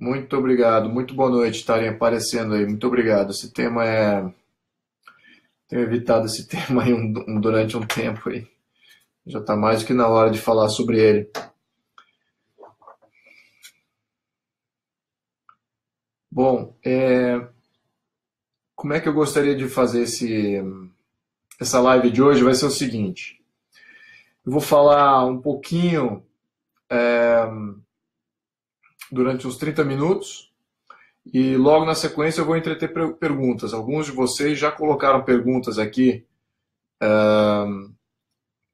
Muito obrigado, muito boa noite estarem aparecendo aí, muito obrigado. Esse tema é. Tenho evitado esse tema aí durante um tempo aí. Já está mais do que na hora de falar sobre ele. Bom, como é que eu gostaria de fazer essa live de hoje? Vai ser o seguinte: eu vou falar um pouquinho durante uns 30 minutos e logo na sequência eu vou entreter perguntas. Alguns de vocês já colocaram perguntas aqui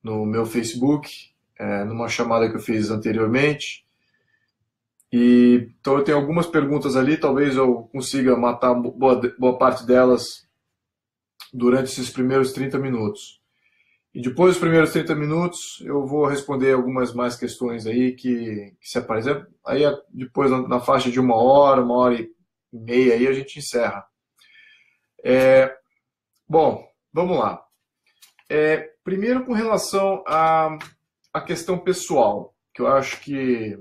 no meu Facebook, numa chamada que eu fiz anteriormente. Então eu tenho algumas perguntas ali, talvez eu consiga matar boa parte delas durante esses primeiros 30 minutos. E depois dos primeiros 30 minutos eu vou responder algumas mais questões aí que se aparecem. Aí depois na faixa de uma hora e meia, aí a gente encerra. Bom, vamos lá. Primeiro com relação à questão pessoal, que eu acho que...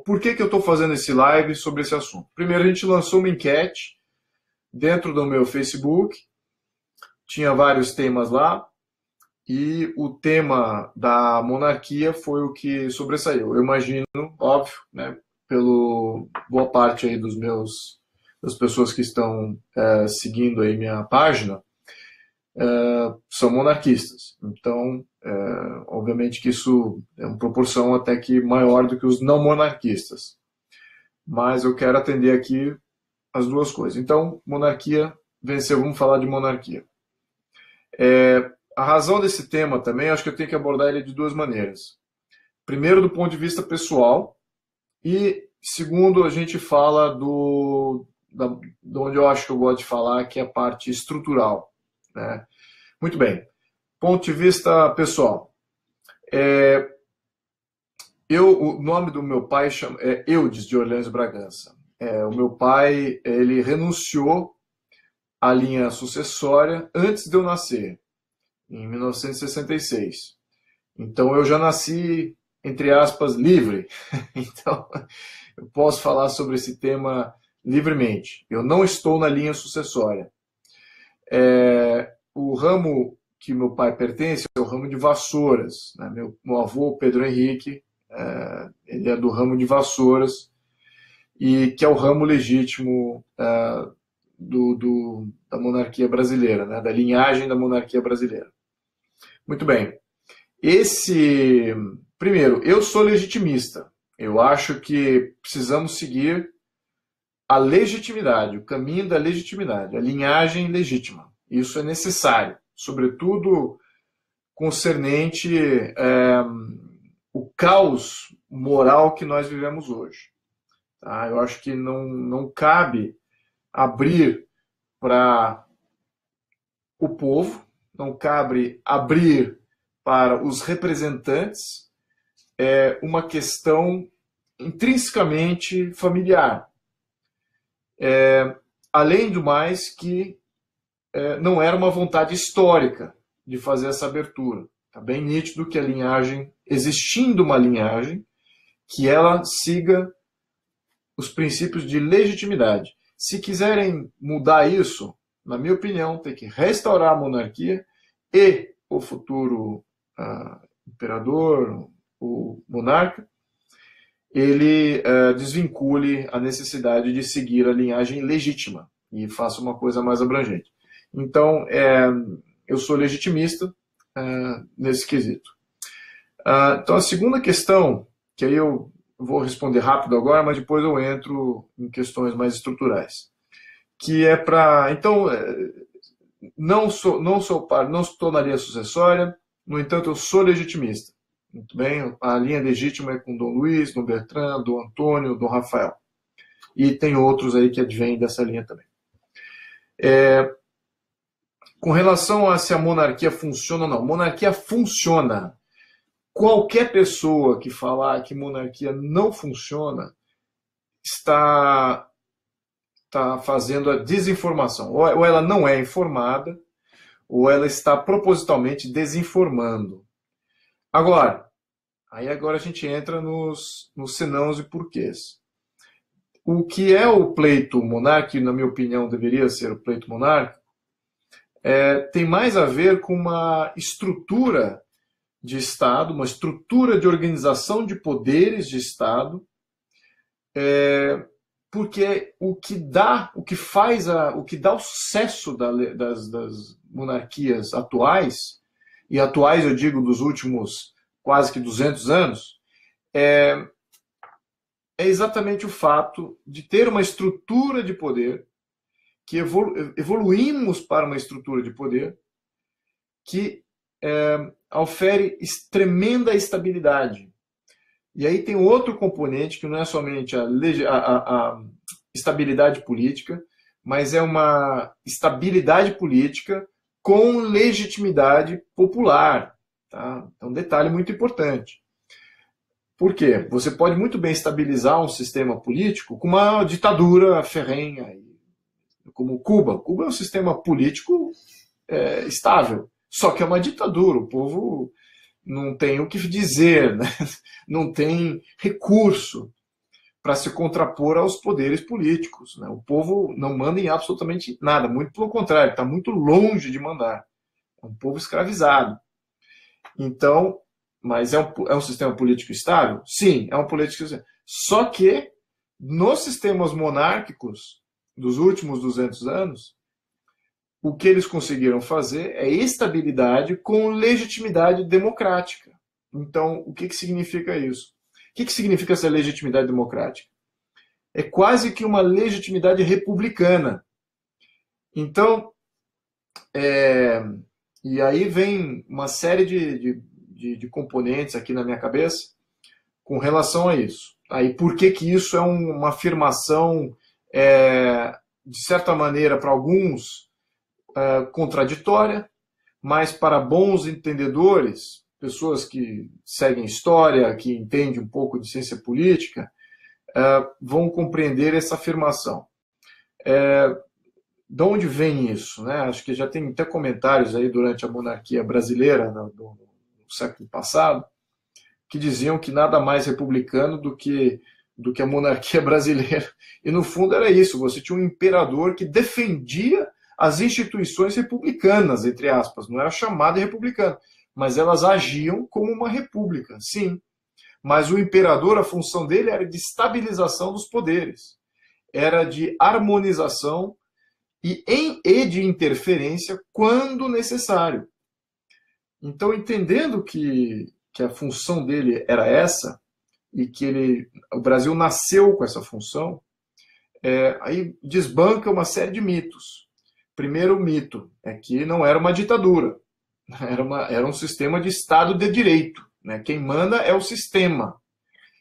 Por que eu estou fazendo esse live sobre esse assunto? Primeiro, a gente lançou uma enquete dentro do meu Facebook, tinha vários temas lá, e o tema da monarquia foi o que sobressaiu. Eu imagino, óbvio, né, pelo boa parte aí das pessoas que estão seguindo aí minha página, são monarquistas. Então, obviamente que isso é uma proporção até que maior do que os não monarquistas. Mas eu quero atender aqui as duas coisas. Então, monarquia venceu, vamos falar de monarquia. A razão desse tema também, acho que eu tenho que abordar ele de duas maneiras. Primeiro, do ponto de vista pessoal, e segundo, a gente fala de onde eu acho que eu gosto de falar, que é a parte estrutural, né? Muito bem. Ponto de vista pessoal. O nome do meu pai é Eudes de Orleans Bragança. O meu pai, ele renunciou à linha sucessória antes de eu nascer, em 1966. Então eu já nasci, entre aspas, livre. Então eu posso falar sobre esse tema livremente. Eu não estou na linha sucessória. O ramo que meu pai pertence é o ramo de Vassouras, né? Meu avô, Pedro Henrique, ele é do ramo de Vassouras, e que é o ramo legítimo da monarquia brasileira, né? Da linhagem da monarquia brasileira. Muito bem. Primeiro, eu sou legitimista. Eu acho que precisamos seguir a legitimidade, o caminho da legitimidade, a linhagem legítima. Isso é necessário, sobretudo concernente o caos moral que nós vivemos hoje. Tá? Eu acho que não cabe abrir para o povo, não cabe abrir para os representantes uma questão intrinsecamente familiar. Além do mais que não era uma vontade histórica de fazer essa abertura. Está bem nítido que a linhagem, existindo uma linhagem, que ela siga os princípios de legitimidade. Se quiserem mudar isso, na minha opinião, tem que restaurar a monarquia e o futuro imperador, o monarca, ele desvincule a necessidade de seguir a linhagem legítima e faça uma coisa mais abrangente. Então, eu sou legitimista nesse quesito. Então, a segunda questão, que aí eu vou responder rápido agora, mas depois eu entro em questões mais estruturais, que é para... Então, não estou na linha sucessória, no entanto, eu sou legitimista. Muito bem, a linha legítima é com Dom Luiz, Dom Bertrand, Dom Antônio, Dom Rafael. E tem outros aí que advêm dessa linha também. Com relação a se a monarquia funciona ou não, monarquia funciona. Qualquer pessoa que falar que monarquia não funciona está fazendo a desinformação. Ou ela não é informada, ou ela está propositalmente desinformando. Agora a gente entra nos senãos e porquês. o que é o pleito monárquico, na minha opinião deveria ser o pleito monárquico, tem mais a ver com uma estrutura de Estado, uma estrutura de organização de poderes de Estado, porque o que dá o sucesso das monarquias atuais, e atuais eu digo dos últimos quase que 200 anos, é exatamente o fato de ter uma estrutura de poder, que evoluímos para uma estrutura de poder que ofere tremenda estabilidade. E aí tem outro componente que não é somente a estabilidade política, mas é uma estabilidade política com legitimidade popular. Tá? É um detalhe muito importante. Por quê? Você pode muito bem estabilizar um sistema político com uma ditadura ferrenha, como Cuba. Cuba é um sistema político estável, só que é uma ditadura. O povo não tem o que dizer, né? Não tem recurso para se contrapor aos poderes políticos. Né? O povo não manda em absolutamente nada, muito pelo contrário, está muito longe de mandar. É um povo escravizado. Então, mas é um sistema político estável? Sim, é um político estável. Só que, nos sistemas monárquicos dos últimos 200 anos, o que eles conseguiram fazer é estabilidade com legitimidade democrática. Então, o que significa isso? O que significa essa legitimidade democrática? É quase que uma legitimidade republicana. Então, e aí vem uma série de componentes aqui na minha cabeça com relação a isso. Aí, por que isso é uma afirmação, de certa maneira, para alguns, contraditória, mas para bons entendedores, pessoas que seguem história, que entendem um pouco de ciência política, vão compreender essa afirmação. De onde vem isso? Né? Acho que já tem até comentários aí durante a monarquia brasileira do século passado, que diziam que nada mais republicano do que a monarquia brasileira. E no fundo era isso, você tinha um imperador que defendia as instituições republicanas, entre aspas, não era chamada de republicana, mas elas agiam como uma república, sim. Mas o imperador, a função dele era de estabilização dos poderes, era de harmonização e de interferência quando necessário. Então, entendendo que a função dele era essa, e que o Brasil nasceu com essa função, aí desbanca uma série de mitos. Primeiro mito é que não era uma ditadura, era um sistema de Estado de Direito. Né? Quem manda é o sistema,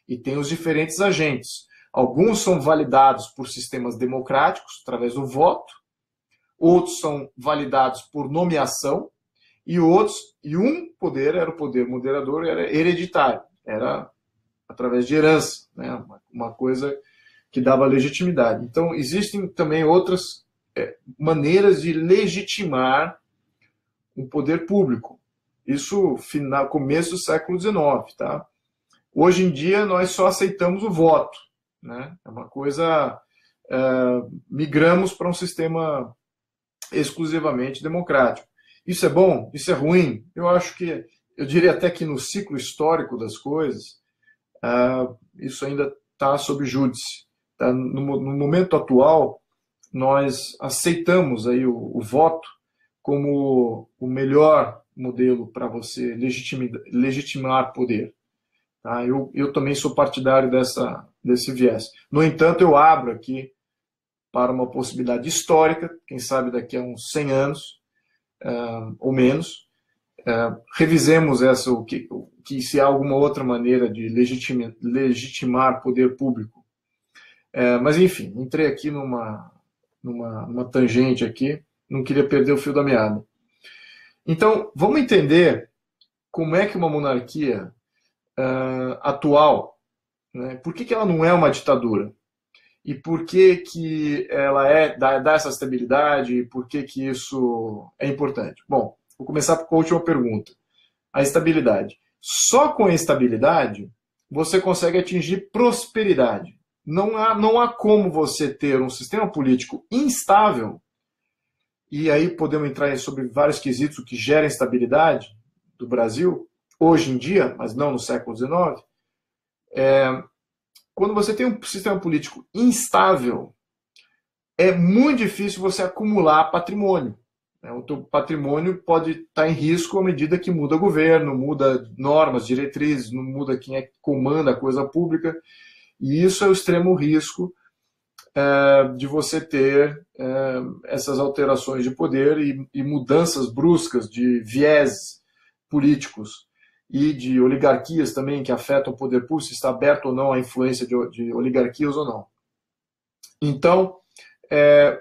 e tem os diferentes agentes. Alguns são validados por sistemas democráticos, através do voto, outros são validados por nomeação, e um poder era o poder moderador, era hereditário, era através de herança, né? Uma coisa que dava legitimidade. Então, existem também outras maneiras de legitimar um poder público. Isso no começo do século XIX. Tá? Hoje em dia, nós só aceitamos o voto. Né? É uma coisa... migramos para um sistema exclusivamente democrático. Isso é bom? Isso é ruim? Eu diria até que no ciclo histórico das coisas, isso ainda está sob júdice. Tá? No momento atual, nós aceitamos aí o voto como o melhor modelo para você legitimar poder. Tá? Eu também sou partidário desse viés. No entanto, eu abro aqui para uma possibilidade histórica, quem sabe daqui a uns 100 anos, ou menos, revisemos se há alguma outra maneira de legitimar poder público. Mas, enfim, entrei aqui numa tangente aqui, não queria perder o fio da meada. Então, vamos entender como é que uma monarquia atual, né, por que ela não é uma ditadura? E por que ela dá essa estabilidade? E por que isso é importante? Bom, vou começar com a última pergunta. A estabilidade. Só com a estabilidade você consegue atingir prosperidade. não há como você ter um sistema político instável, e aí podemos entrar sobre vários quesitos, o que gera instabilidade do Brasil, hoje em dia, mas não no século XIX. Quando você tem um sistema político instável, é muito difícil você acumular patrimônio. O teu patrimônio pode estar em risco à medida que muda governo, muda normas, diretrizes, não muda quem é que comanda a coisa pública. E isso é o extremo risco de você ter essas alterações de poder e mudanças bruscas de viés políticos e de oligarquias também que afetam o poder público, se está aberto ou não à influência de oligarquias ou não. Então,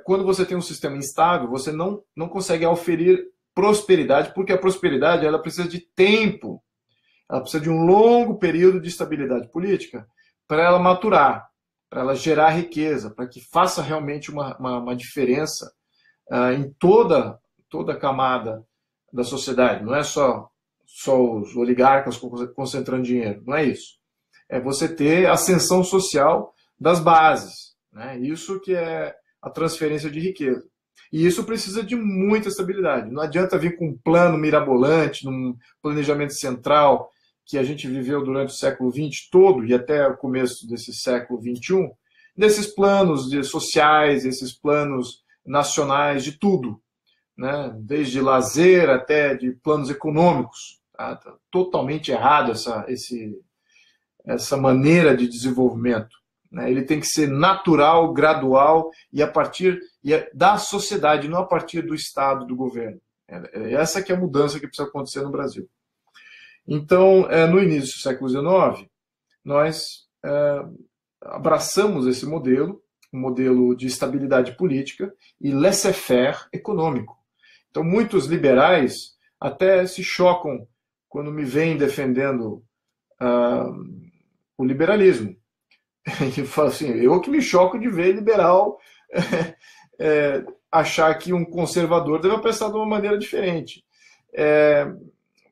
quando você tem um sistema instável, você não consegue oferir prosperidade, porque a prosperidade ela precisa de tempo, ela precisa de um longo período de estabilidade política para ela maturar, para ela gerar riqueza, para que faça realmente uma diferença em toda a camada da sociedade. Não é só os oligarcas concentrando dinheiro, não é isso. É você ter ascensão social das bases, né? Isso que é a transferência de riqueza. E isso precisa de muita estabilidade. Não adianta vir com um plano mirabolante, num planejamento central que a gente viveu durante o século XX todo e até o começo desse século XXI, desses planos sociais, esses planos nacionais, de tudo, né? Desde lazer até de planos econômicos. Tá totalmente errado essa maneira de desenvolvimento. Ele tem que ser natural, gradual e a partir da sociedade, não a partir do Estado, do governo. Essa que é a mudança que precisa acontecer no Brasil. Então, no início do século XIX, nós abraçamos esse modelo, um modelo de estabilidade política e laissez-faire econômico. Então, muitos liberais até se chocam quando me veem defendendo o liberalismo. E falo assim, eu que me choco de ver liberal achar que um conservador deve pensar de uma maneira diferente.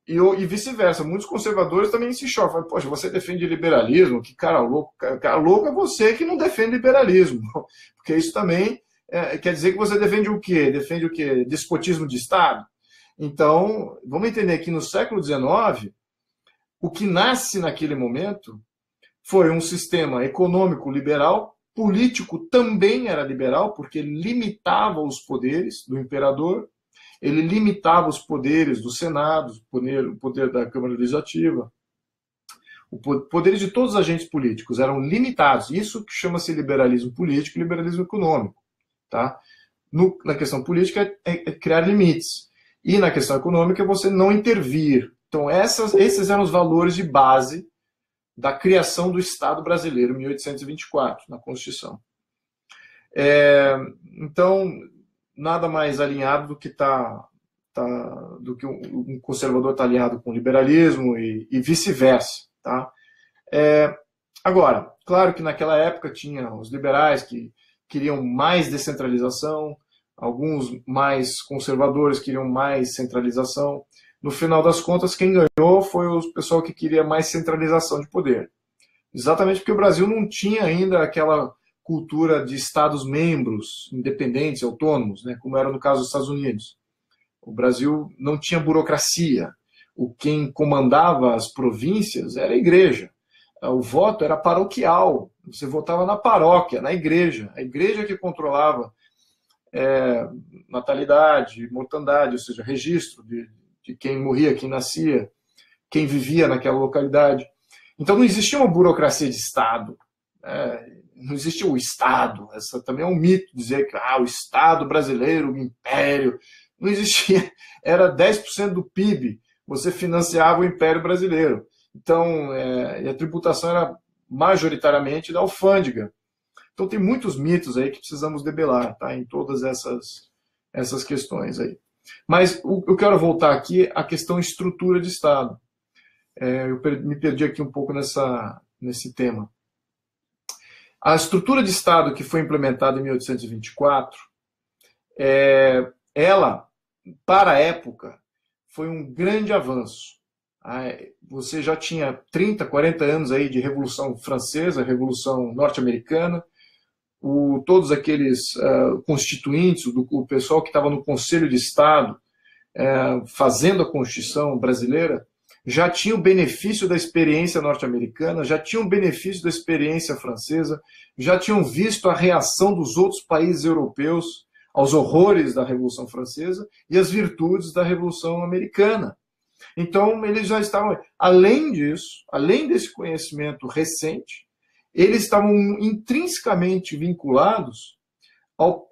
E vice-versa, muitos conservadores também se chocam. Falam, poxa, você defende liberalismo? Que cara louco. Cara louco é você que não defende liberalismo. Porque isso também quer dizer que você defende o quê? Defende o quê? Despotismo de Estado? Então, vamos entender que no século XIX, o que nasce naquele momento foi um sistema econômico liberal, político também era liberal, porque limitava os poderes do imperador, ele limitava os poderes do Senado, o poder da Câmara Legislativa. Os poderes de todos os agentes políticos eram limitados. Isso que chama-se liberalismo político e liberalismo econômico. Tá? Na questão política é criar limites. E na questão econômica é você não intervir. Então esses eram os valores de base da criação do Estado brasileiro em 1824, na Constituição. Então, nada mais alinhado do que do que um conservador está alinhado com o liberalismo e vice-versa. Tá? Agora, claro que naquela época tinha os liberais que queriam mais descentralização, alguns mais conservadores queriam mais centralização. No final das contas, quem ganhou foi o pessoal que queria mais centralização de poder. Exatamente porque o Brasil não tinha ainda aquela cultura de Estados-membros independentes, autônomos, né, como era no caso dos Estados Unidos. O Brasil não tinha burocracia. Quem comandava as províncias era a igreja. O voto era paroquial. Você votava na paróquia, na igreja. A igreja que controlava natalidade, mortandade, ou seja, registro de quem morria, quem nascia, quem vivia naquela localidade. Então não existia uma burocracia de Estado. Não existia o Estado. Essa também é um mito, dizer que o Estado brasileiro, o Império. Não existia. Era 10% do PIB. Você financiava o Império Brasileiro. Então, e a tributação era majoritariamente da alfândega. Então tem muitos mitos aí que precisamos debelar, tá? Em todas essas questões aí. Mas eu quero voltar aqui à questão estrutura de Estado. Eu me perdi aqui um pouco nesse tema. A estrutura de Estado que foi implementada em 1824, ela, para a época, foi um grande avanço. Você já tinha 30, 40 anos aí de Revolução Francesa, Revolução Norte-Americana, todos aqueles constituintes, o pessoal que estava no Conselho de Estado, fazendo a Constituição brasileira, já tinha o benefício da experiência norte-americana, já tinha o benefício da experiência francesa, já tinham visto a reação dos outros países europeus aos horrores da Revolução Francesa e as virtudes da Revolução Americana. Então, eles já estavam, além disso, além desse conhecimento recente, eles estavam intrinsecamente vinculados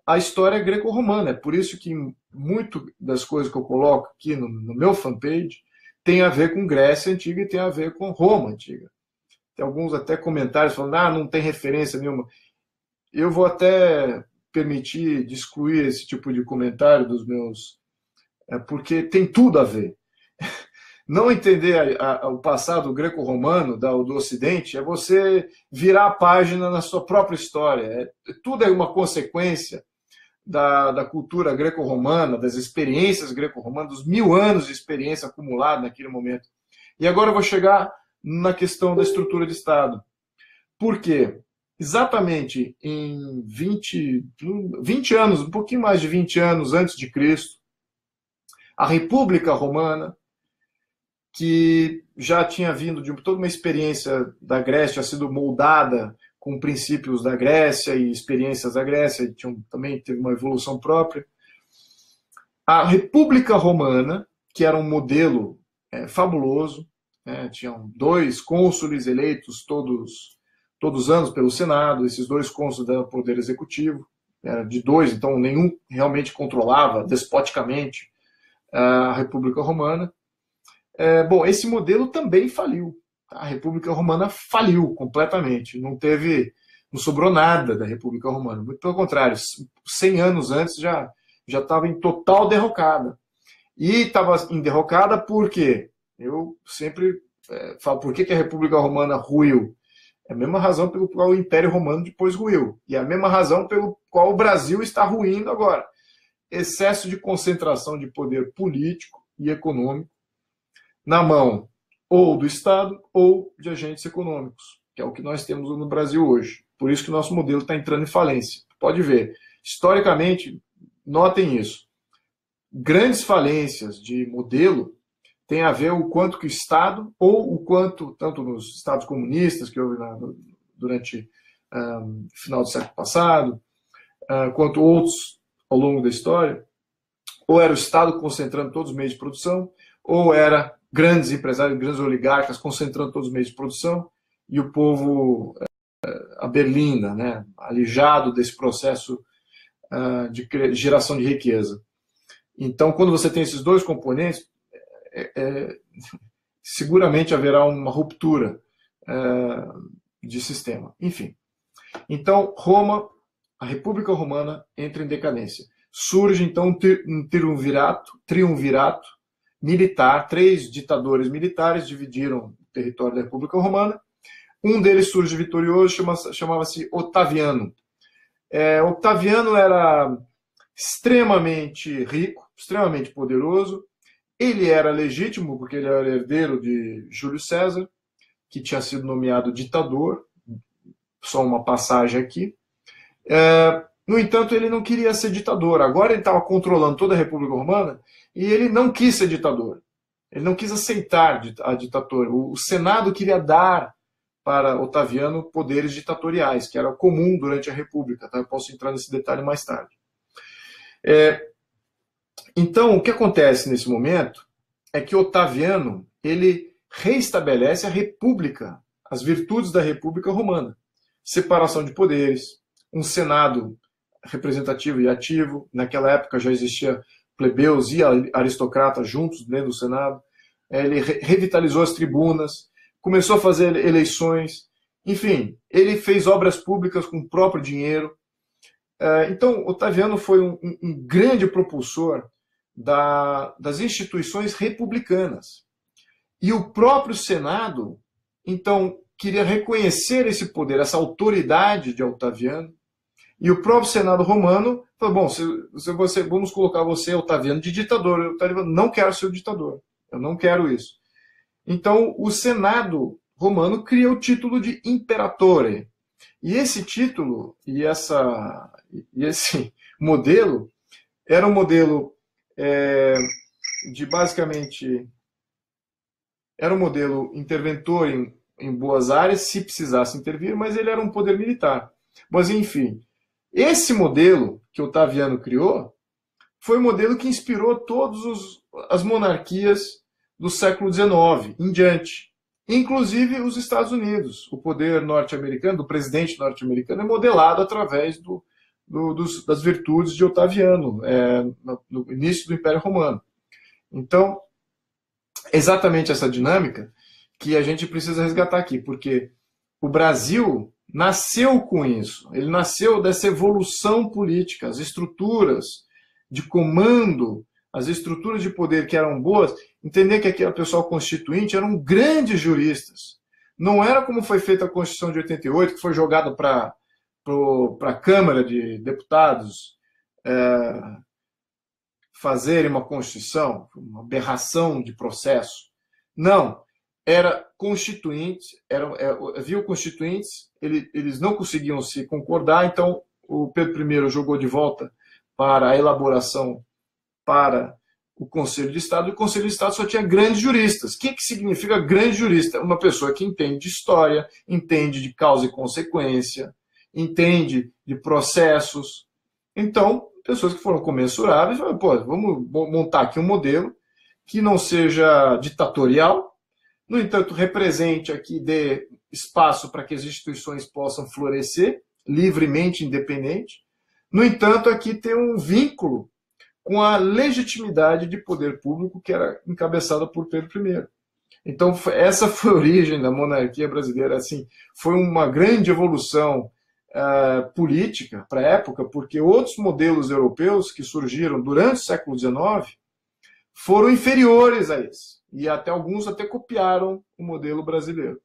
à história greco-romana. É por isso que muito das coisas que eu coloco aqui no meu fanpage tem a ver com Grécia Antiga e tem a ver com Roma Antiga. Tem alguns até comentários falando, não tem referência nenhuma. Eu vou até permitir de excluir esse tipo de comentário dos meus... porque tem tudo a ver. Não entender o passado greco-romano do Ocidente é você virar a página na sua própria história. Tudo é uma consequência da cultura greco-romana, das experiências greco-romanas, dos 1000 anos de experiência acumulada naquele momento. E agora eu vou chegar na questão da estrutura de Estado. Por quê? Exatamente em 20 anos, um pouquinho mais de 20 anos antes de Cristo, a República Romana, que já tinha vindo de toda uma experiência da Grécia, tinha sido moldada com princípios da Grécia e experiências da Grécia, também teve uma evolução própria. A República Romana, que era um modelo fabuloso, tinham 2 cônsules eleitos todos os anos pelo Senado, esses 2 cônsules davam poder executivo, era de 2, então nenhum realmente controlava despoticamente a República Romana. Bom, esse modelo também faliu. A República Romana faliu completamente. Não sobrou nada da República Romana. Muito pelo contrário, 100 anos antes já estava em total derrocada. E estava em derrocada por quê? Eu sempre falo, por que a República Romana ruiu? É a mesma razão pelo qual o Império Romano depois ruiu. E é a mesma razão pelo qual o Brasil está ruindo agora. Excesso de concentração de poder político e econômico na mão ou do Estado ou de agentes econômicos, que é o que nós temos no Brasil hoje. Por isso que o nosso modelo está entrando em falência. Pode ver, historicamente, notem isso. Grandes falências de modelo têm a ver o quanto que o Estado, ou o quanto, tanto nos Estados comunistas, que houve durante o final do século passado, quanto outros ao longo da história, ou era o Estado concentrando todos os meios de produção, ou era grandes empresários, grandes oligarcas concentrando todos os meios de produção e o povo a berlinda, né, alijado desse processo de geração de riqueza. Então, quando você tem esses 2 componentes, seguramente haverá uma ruptura de sistema. Enfim. Então, Roma, a República Romana entra em decadência. Surge, então, um triunvirato militar, 3 ditadores militares dividiram o território da República Romana. Um deles surge vitorioso, chamava-se Otaviano. Otaviano era extremamente rico, extremamente poderoso. Ele era legítimo, porque ele era herdeiro de Júlio César, que tinha sido nomeado ditador. Só uma passagem aqui. No entanto, ele não queria ser ditador. Agora ele estava controlando toda a República Romana e ele não quis ser ditador. Ele não quis aceitar a ditadura. O Senado queria dar para Otaviano poderes ditatoriais, que era comum durante a República. Tá? Eu posso entrar nesse detalhe mais tarde. Então, o que acontece nesse momento é que Otaviano ele reestabelece a República, as virtudes da República Romana. Separação de poderes, um Senado representativo e ativo. Naquela época já existia plebeus e aristocratas juntos dentro do Senado. Ele revitalizou as tribunas, começou a fazer eleições, enfim, ele fez obras públicas com o próprio dinheiro. Então, Otaviano foi um grande propulsor das instituições republicanas. E o próprio Senado, então, queria reconhecer esse poder, essa autoridade de Otaviano. E o próprio Senado romano falou, bom, vamos colocar você, Otaviano, de ditador. Otaviano, não quero ser o ditador. Eu não quero isso. Então, o Senado romano cria o título de imperatore. E esse título e esse modelo era um modelo de basicamente era um modelo interventor em boas áreas, se precisasse intervir, mas ele era um poder militar. Mas, enfim, esse modelo que Otaviano criou foi o modelo que inspirou todas as monarquias do século XIX em diante, inclusive os Estados Unidos. O poder norte-americano, do presidente norte-americano, é modelado através das virtudes de Otaviano, no início do Império Romano. Então, exatamente essa dinâmica que a gente precisa resgatar aqui, porque o Brasil nasceu com isso, ele nasceu dessa evolução política, as estruturas de comando, as estruturas de poder que eram boas, entender que aquele pessoal constituinte eram grandes juristas. Não era como foi feita a Constituição de 88, que foi jogada para a Câmara de Deputados fazerem uma Constituição, uma aberração de processo. Não, era constituinte, havia constituintes, eles não conseguiam se concordar, então o Pedro I jogou de volta para a elaboração para o Conselho de Estado, e o Conselho de Estado só tinha grandes juristas. O que significa grande jurista? Uma pessoa que entende de história, entende de causa e consequência, entende de processos. Então, pessoas que foram comensuráveis, pô, vamos montar aqui um modelo que não seja ditatorial, no entanto, represente aqui, dê espaço para que as instituições possam florescer, livremente, independente. No entanto, aqui tem um vínculo com a legitimidade de poder público que era encabeçada por Pedro I. Então, essa foi a origem da monarquia brasileira. Assim, foi uma grande evolução política para a época, porque outros modelos europeus que surgiram durante o século XIX foram inferiores a esse. E até alguns até copiaram o modelo brasileiro.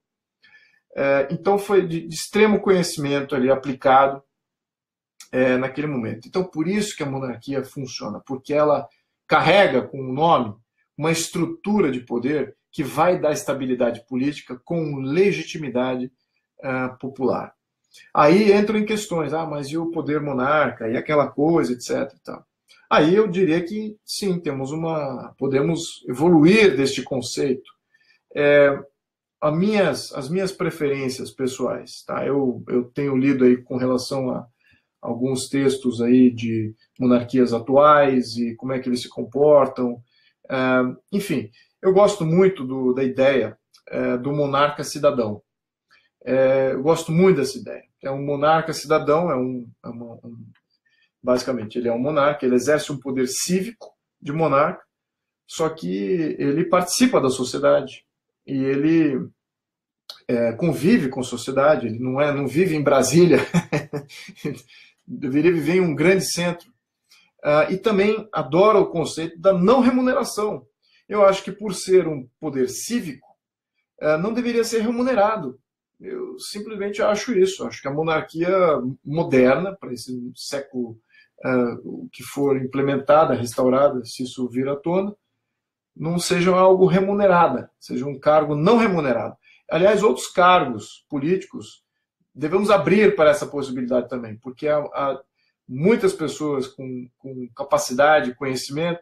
Então, foi de extremo conhecimento ali aplicado naquele momento. Então, por isso que a monarquia funciona, porque ela carrega com o nome uma estrutura de poder que vai dar estabilidade política com legitimidade popular. Aí entram em questões, mas e o poder monarca, e aquela coisa, etc. E tal. Aí eu diria que sim, podemos evoluir deste conceito. As minhas preferências pessoais, tá? Eu tenho lido aí com relação a alguns textos aí de monarquias atuais e como é que eles se comportam. Enfim, eu gosto muito da ideia do monarca cidadão. Eu gosto muito dessa ideia. É um monarca cidadão, basicamente, ele é um monarca, ele exerce um poder cívico de monarca, só que ele participa da sociedade e ele convive com a sociedade, ele não vive em Brasília, deveria viver em um grande centro. E também adora o conceito da não remuneração. Eu acho que por ser um poder cívico, não deveria ser remunerado. Eu simplesmente acho isso. Acho que a monarquia moderna, para esse século que for implementada, restaurada, se isso vir à tona, não seja algo remunerada, seja um cargo não remunerado. Aliás, outros cargos políticos, devemos abrir para essa possibilidade também, porque há muitas pessoas com capacidade, conhecimento,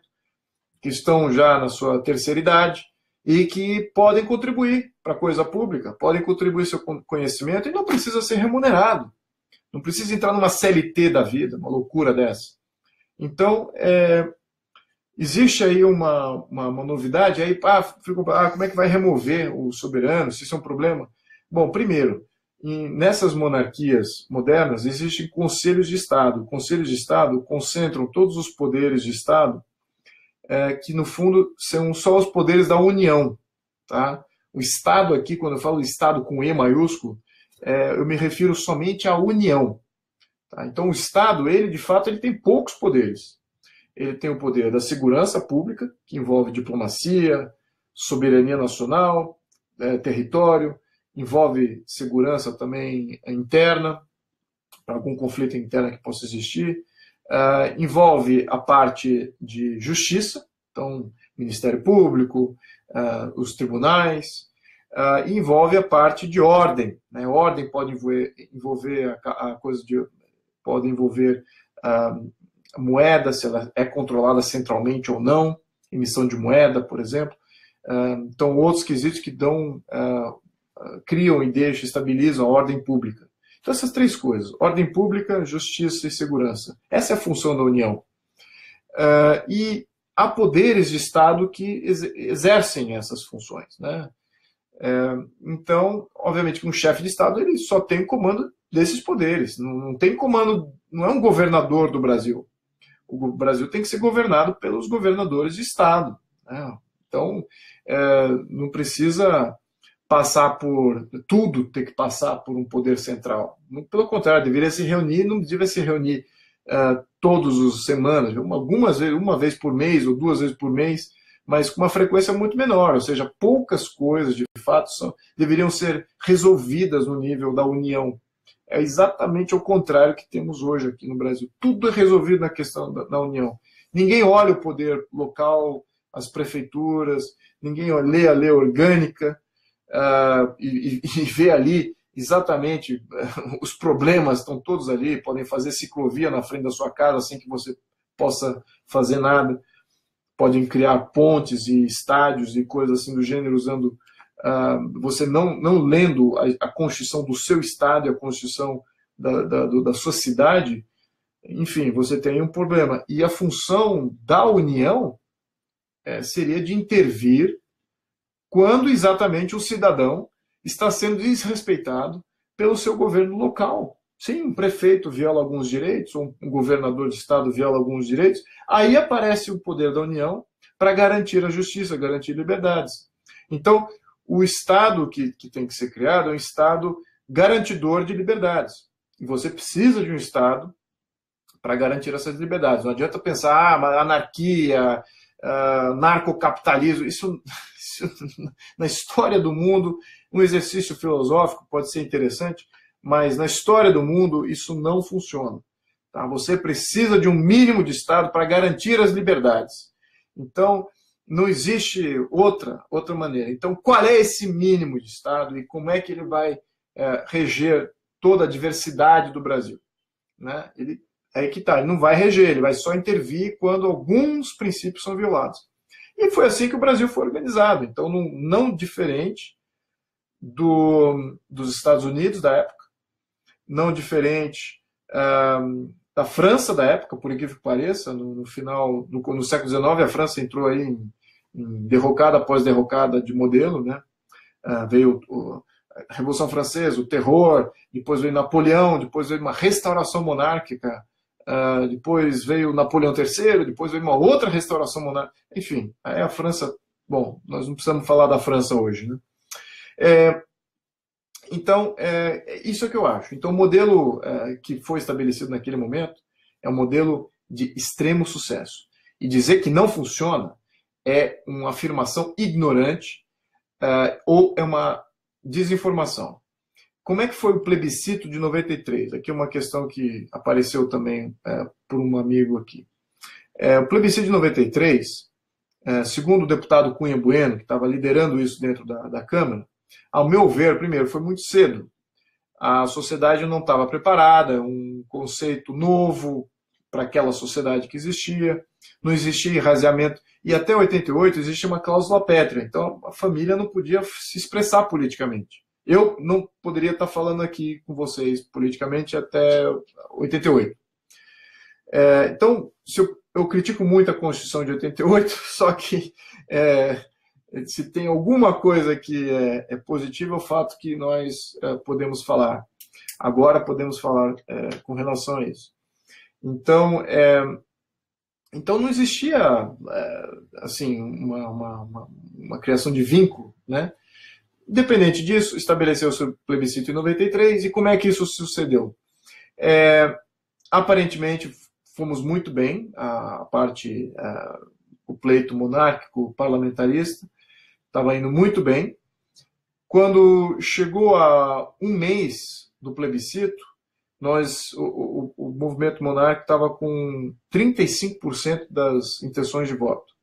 que estão já na sua terceira idade, e que podem contribuir para a coisa pública, podem contribuir seu conhecimento e não precisa ser remunerado. Não precisa entrar numa CLT da vida, uma loucura dessa. Então, existe aí uma novidade, aí, como é que vai remover o soberano, se isso é um problema? Bom, primeiro, nessas monarquias modernas existem conselhos de Estado. Conselhos de Estado concentram todos os poderes de Estado que, no fundo, são só os poderes da União. Tá? O Estado aqui, quando eu falo Estado com E maiúsculo, eu me refiro somente à União. Tá? Então, o Estado, de fato, ele tem poucos poderes. Ele tem o poder da segurança pública, que envolve diplomacia, soberania nacional, território, envolve segurança também interna, para algum conflito interno que possa existir, envolve a parte de justiça, então Ministério Público, os tribunais, e envolve a parte de ordem, né? Ordem pode envolver a coisa de, pode envolver a moeda, se ela é controlada centralmente ou não, emissão de moeda, por exemplo. Então, outros quesitos que criam e deixam, estabilizam a ordem pública. Então, essas três coisas: ordem pública, justiça e segurança. Essa é a função da União. E há poderes de Estado que exercem essas funções, né? Então, obviamente que um chefe de Estado ele só tem comando desses poderes, não tem comando, não é um governador do Brasil. O Brasil tem que ser governado pelos governadores de Estado, né? Então, não precisa passar por tudo, ter que passar por um poder central. Muito pelo contrário, deveria se reunir, não deveria se reunir todas as semanas, algumas vezes, uma vez por mês ou 2 vezes por mês, mas com uma frequência muito menor, ou seja, poucas coisas de fato deveriam ser resolvidas no nível da União. É exatamente o contrário que temos hoje aqui no Brasil. Tudo é resolvido na questão da União. Ninguém olha o poder local, as prefeituras, ninguém lê a lei orgânica e vê ali exatamente os problemas, estão todos ali, podem fazer ciclovia na frente da sua casa sem que você possa fazer nada, podem criar pontes e estádios e coisas assim do gênero, usando você não lendo a Constituição do seu estado e a Constituição da sua cidade, enfim, você tem um problema. E a função da União seria de intervir quando exatamente o cidadão está sendo desrespeitado pelo seu governo local. Sim, um prefeito viola alguns direitos, ou um governador de estado viola alguns direitos, aí aparece o poder da União para garantir a justiça, garantir liberdades. Então, o Estado que tem que ser criado é um Estado garantidor de liberdades. E você precisa de um Estado para garantir essas liberdades. Não adianta pensar, anarquia, narcocapitalismo, isso na história do mundo, um exercício filosófico pode ser interessante, mas na história do mundo isso não funciona. Tá? Você precisa de um mínimo de Estado para garantir as liberdades. Então, não existe outra maneira. Então, qual é esse mínimo de Estado e como é que ele vai reger toda a diversidade do Brasil? Né? Aí que tá, ele não vai reger, ele vai só intervir quando alguns princípios são violados. E foi assim que o Brasil foi organizado. Então, não diferente dos Estados Unidos da época, não diferente da França da época, por incrível que pareça. No final, no século XIX, a França entrou aí em derrocada após derrocada de modelo, né? Veio a Revolução Francesa, o terror, depois veio Napoleão, depois veio uma restauração monárquica, depois veio Napoleão III, depois veio uma outra restauração monárquica. Enfim, aí a França... Bom, nós não precisamos falar da França hoje, né? Então, isso é o que eu acho. Então, o modelo que foi estabelecido naquele momento é um modelo de extremo sucesso. E dizer que não funciona é uma afirmação ignorante ou é uma desinformação. Como é que foi o plebiscito de 93? Aqui é uma questão que apareceu também por um amigo aqui. O plebiscito de 93, segundo o deputado Cunha Bueno, que estava liderando isso dentro da Câmara, ao meu ver, primeiro, foi muito cedo. A sociedade não estava preparada, um conceito novo para aquela sociedade que existia, não existia raseamento. E até 88 existia uma cláusula pétrea, então a família não podia se expressar politicamente. Eu não poderia estar falando aqui com vocês politicamente até 88. Então, eu critico muito a Constituição de 88, só que se tem alguma coisa que é positiva, é o fato que nós podemos falar. Agora podemos falar com relação a isso. Então não existia assim uma criação de vínculo, né? Independente disso, estabeleceu-se o plebiscito em 93, e como é que isso sucedeu? Aparentemente fomos muito bem, a parte, o pleito monárquico parlamentarista estava indo muito bem. Quando chegou a um mês do plebiscito, o movimento monárquico estava com 35% das intenções de voto.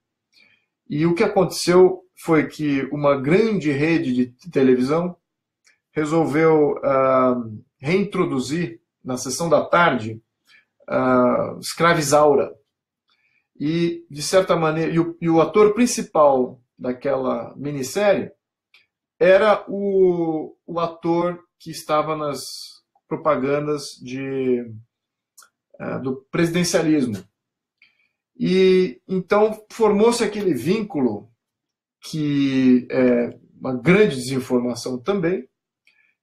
E o que aconteceu foi que uma grande rede de televisão resolveu reintroduzir, na sessão da tarde, Escravizaura. E, de certa maneira, o ator principal daquela minissérie era o ator que estava nas propagandas do presidencialismo. E então formou-se aquele vínculo, que é uma grande desinformação também,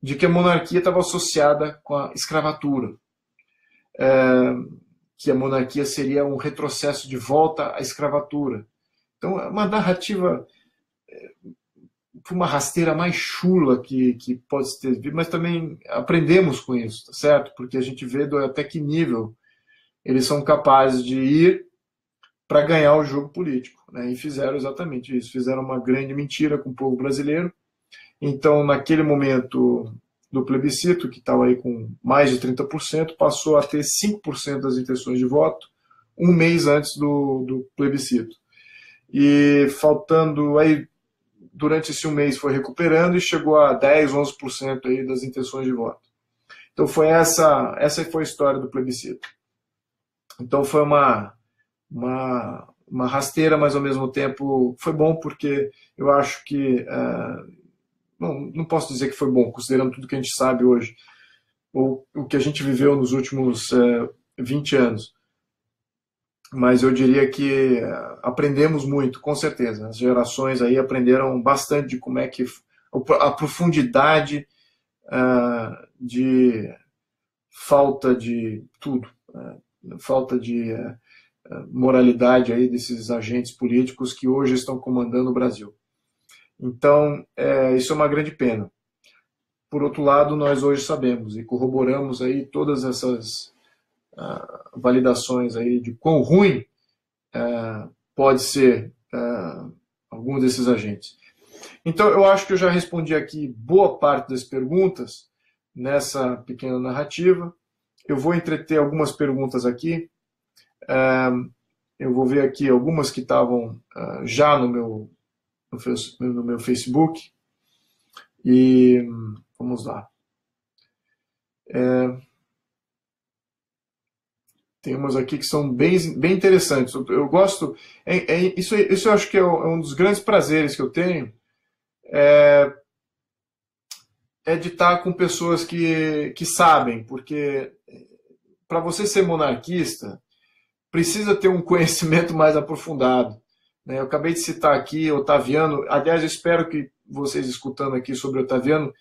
de que a monarquia estava associada com a escravatura, que a monarquia seria um retrocesso de volta à escravatura. Então, é uma narrativa, uma rasteira mais chula que pode ter visto, mas também aprendemos com isso, tá certo? Porque a gente vê até que nível eles são capazes de ir para ganhar o jogo político, né? E fizeram exatamente isso, fizeram uma grande mentira com o povo brasileiro. Então, naquele momento do plebiscito, que estava aí com mais de 30%, passou a ter 5% das intenções de voto, um mês antes do plebiscito. E faltando aí, durante esse um mês foi recuperando e chegou a 10, 11% aí das intenções de voto. Então essa foi a história do plebiscito. Então foi uma rasteira, mas ao mesmo tempo foi bom, porque eu acho que não posso dizer que foi bom, considerando tudo que a gente sabe hoje, ou o que a gente viveu nos últimos 20 anos. Mas eu diria que aprendemos muito, com certeza. As gerações aí aprenderam bastante de como é que a profundidade de falta de tudo, falta de moralidade aí desses agentes políticos que hoje estão comandando o Brasil. Então, isso é uma grande pena. Por outro lado, nós hoje sabemos e corroboramos aí todas essas validações aí de quão ruim pode ser algum desses agentes. Então, eu acho que eu já respondi aqui boa parte das perguntas nessa pequena narrativa. Eu vou entreter algumas perguntas aqui. Eu vou ver aqui algumas que estavam já no meu Facebook. E vamos lá. Tem umas aqui que são bem interessantes. Eu gosto. Isso eu acho que é um dos grandes prazeres que eu tenho. É de estar com pessoas que sabem, porque para você ser monarquista, precisa ter um conhecimento mais aprofundado. Eu acabei de citar aqui Otaviano. Aliás, eu espero que vocês escutando aqui sobre Otaviano,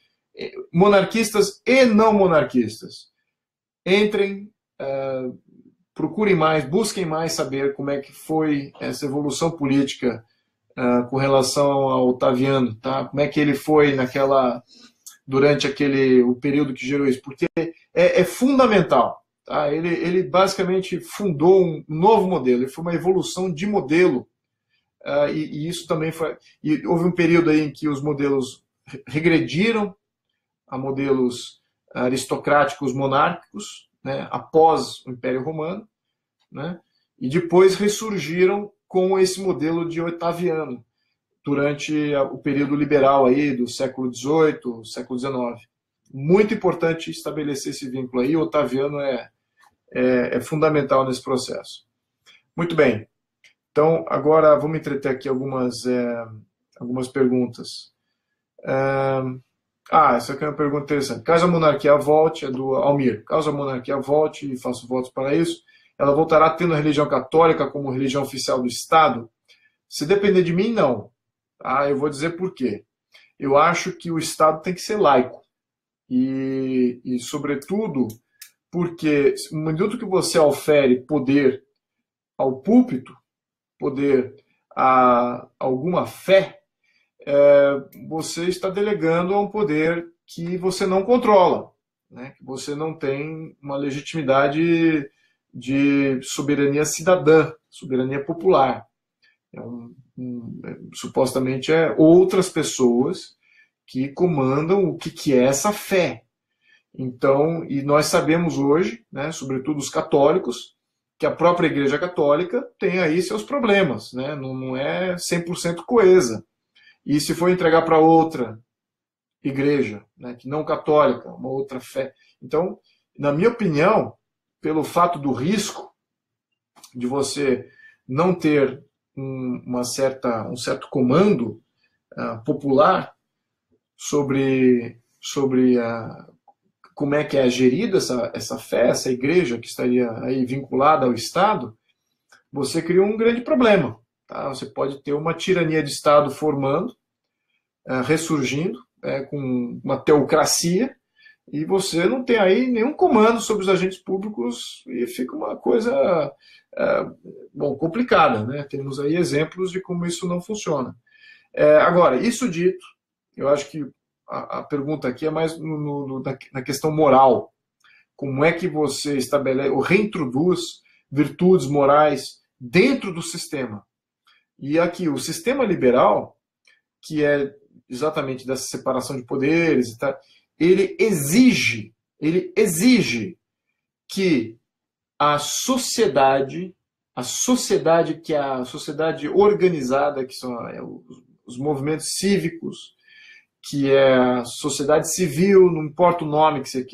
monarquistas e não monarquistas, entrem, procurem mais, busquem mais saber como é que foi essa evolução política com relação ao Otaviano, tá? Como é que ele foi durante o período que gerou isso, porque é fundamental. Tá? Ele basicamente fundou um novo modelo, ele foi uma evolução de modelo, e isso também foi. E houve um período aí em que os modelos regrediram a modelos aristocráticos monárquicos, né, após o Império Romano, né, e depois ressurgiram com esse modelo de Otaviano durante o período liberal aí do século XVIII, século XIX. Muito importante estabelecer esse vínculo aí. Otaviano é fundamental nesse processo. Muito bem. Então, agora vamos entreter aqui algumas perguntas. Essa aqui é uma pergunta interessante. Caso a monarquia volte, é do Almir. Caso a monarquia volte, e faço votos para isso, ela voltará tendo a religião católica como religião oficial do Estado? Se depender de mim, não. Eu vou dizer por quê. Eu acho que o Estado tem que ser laico. E sobretudo, porque no minuto que você ofere poder ao púlpito, poder a alguma fé, você está delegando a um poder que você não controla, né? Que você não tem uma legitimidade de soberania cidadã, soberania popular. Supostamente outras pessoas que comandam o que é essa fé. Então, e nós sabemos hoje, né, sobretudo os católicos, que a própria Igreja Católica tem aí seus problemas, né? Não é 100% coesa. E se for entregar para outra igreja, né, que não católica, uma outra fé. Então, na minha opinião, pelo fato do risco de você não ter um certo comando popular sobre como é que é gerida essa fé, essa igreja que estaria aí vinculada ao Estado, você cria um grande problema. Tá? Você pode ter uma tirania de Estado formando, ressurgindo, com uma teocracia, e você não tem aí nenhum comando sobre os agentes públicos e fica uma coisa complicada, né? Temos aí exemplos de como isso não funciona. Agora, isso dito, eu acho que a pergunta aqui é mais na questão moral. Como é que você estabelece ou reintroduz virtudes morais dentro do sistema? E aqui, o sistema liberal, que é exatamente dessa separação de poderes, ele exige que a sociedade que é a sociedade organizada, que são os movimentos cívicos, que é a sociedade civil, não importa o nome que você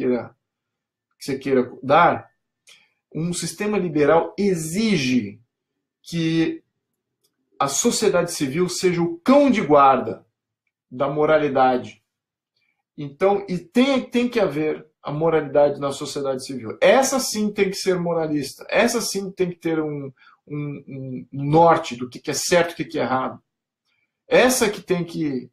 queira dar, um sistema liberal exige que a sociedade civil seja o cão de guarda da moralidade. Então, e tem que haver a moralidade na sociedade civil. Essa sim tem que ser moralista. Essa sim tem que ter um norte do que é certo e o que é errado. Essa que tem que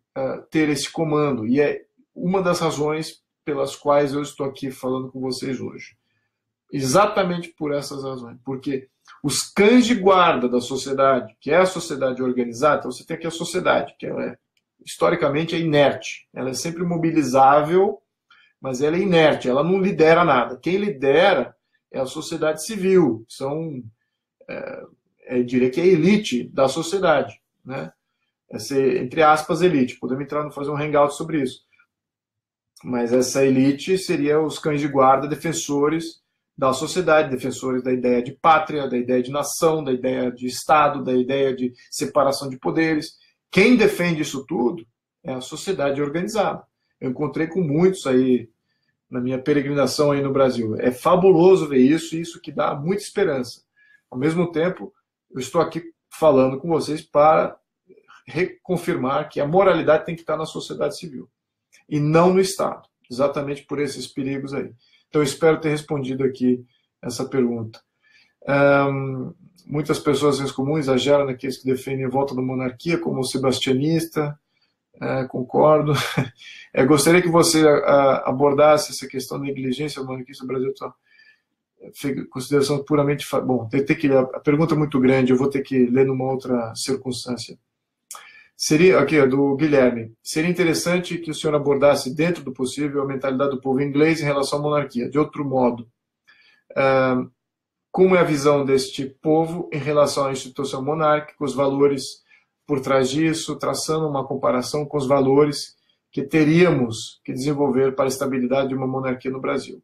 ter esse comando. E é uma das razões pelas quais eu estou aqui falando com vocês hoje. Exatamente por essas razões. Porque os cães de guarda da sociedade, que é a sociedade organizada, então você tem aqui a sociedade, que ela historicamente é inerte. Ela é sempre mobilizável, mas ela é inerte, ela não lidera nada. Quem lidera é a sociedade civil, eu diria que é a elite da sociedade, né? Entre aspas, elite. Podemos fazer um hangout sobre isso. Mas essa elite seria os cães de guarda, defensores da sociedade, defensores da ideia de pátria, da ideia de nação, da ideia de Estado, da ideia de separação de poderes. Quem defende isso tudo é a sociedade organizada. Eu encontrei com muitos aí na minha peregrinação aí no Brasil. É fabuloso ver isso, e isso que dá muita esperança. Ao mesmo tempo, eu estou aqui falando com vocês para reconfirmar que a moralidade tem que estar na sociedade civil e não no Estado, exatamente por esses perigos aí. Então, eu espero ter respondido aqui essa pergunta. Muitas pessoas em comum exageram naqueles que defendem a volta da monarquia, como o sebastianista. Concordo. Gostaria que você abordasse essa questão da negligência monarquista no Brasil. Consideração puramente... Bom, a pergunta é muito grande, eu vou ter que ler numa outra circunstância. Aqui, do Guilherme. Seria interessante que o senhor abordasse, dentro do possível, a mentalidade do povo inglês em relação à monarquia. De outro modo, como é a visão deste povo em relação à instituição monárquica, os valores por trás disso, traçando uma comparação com os valores que teríamos que desenvolver para a estabilidade de uma monarquia no Brasil.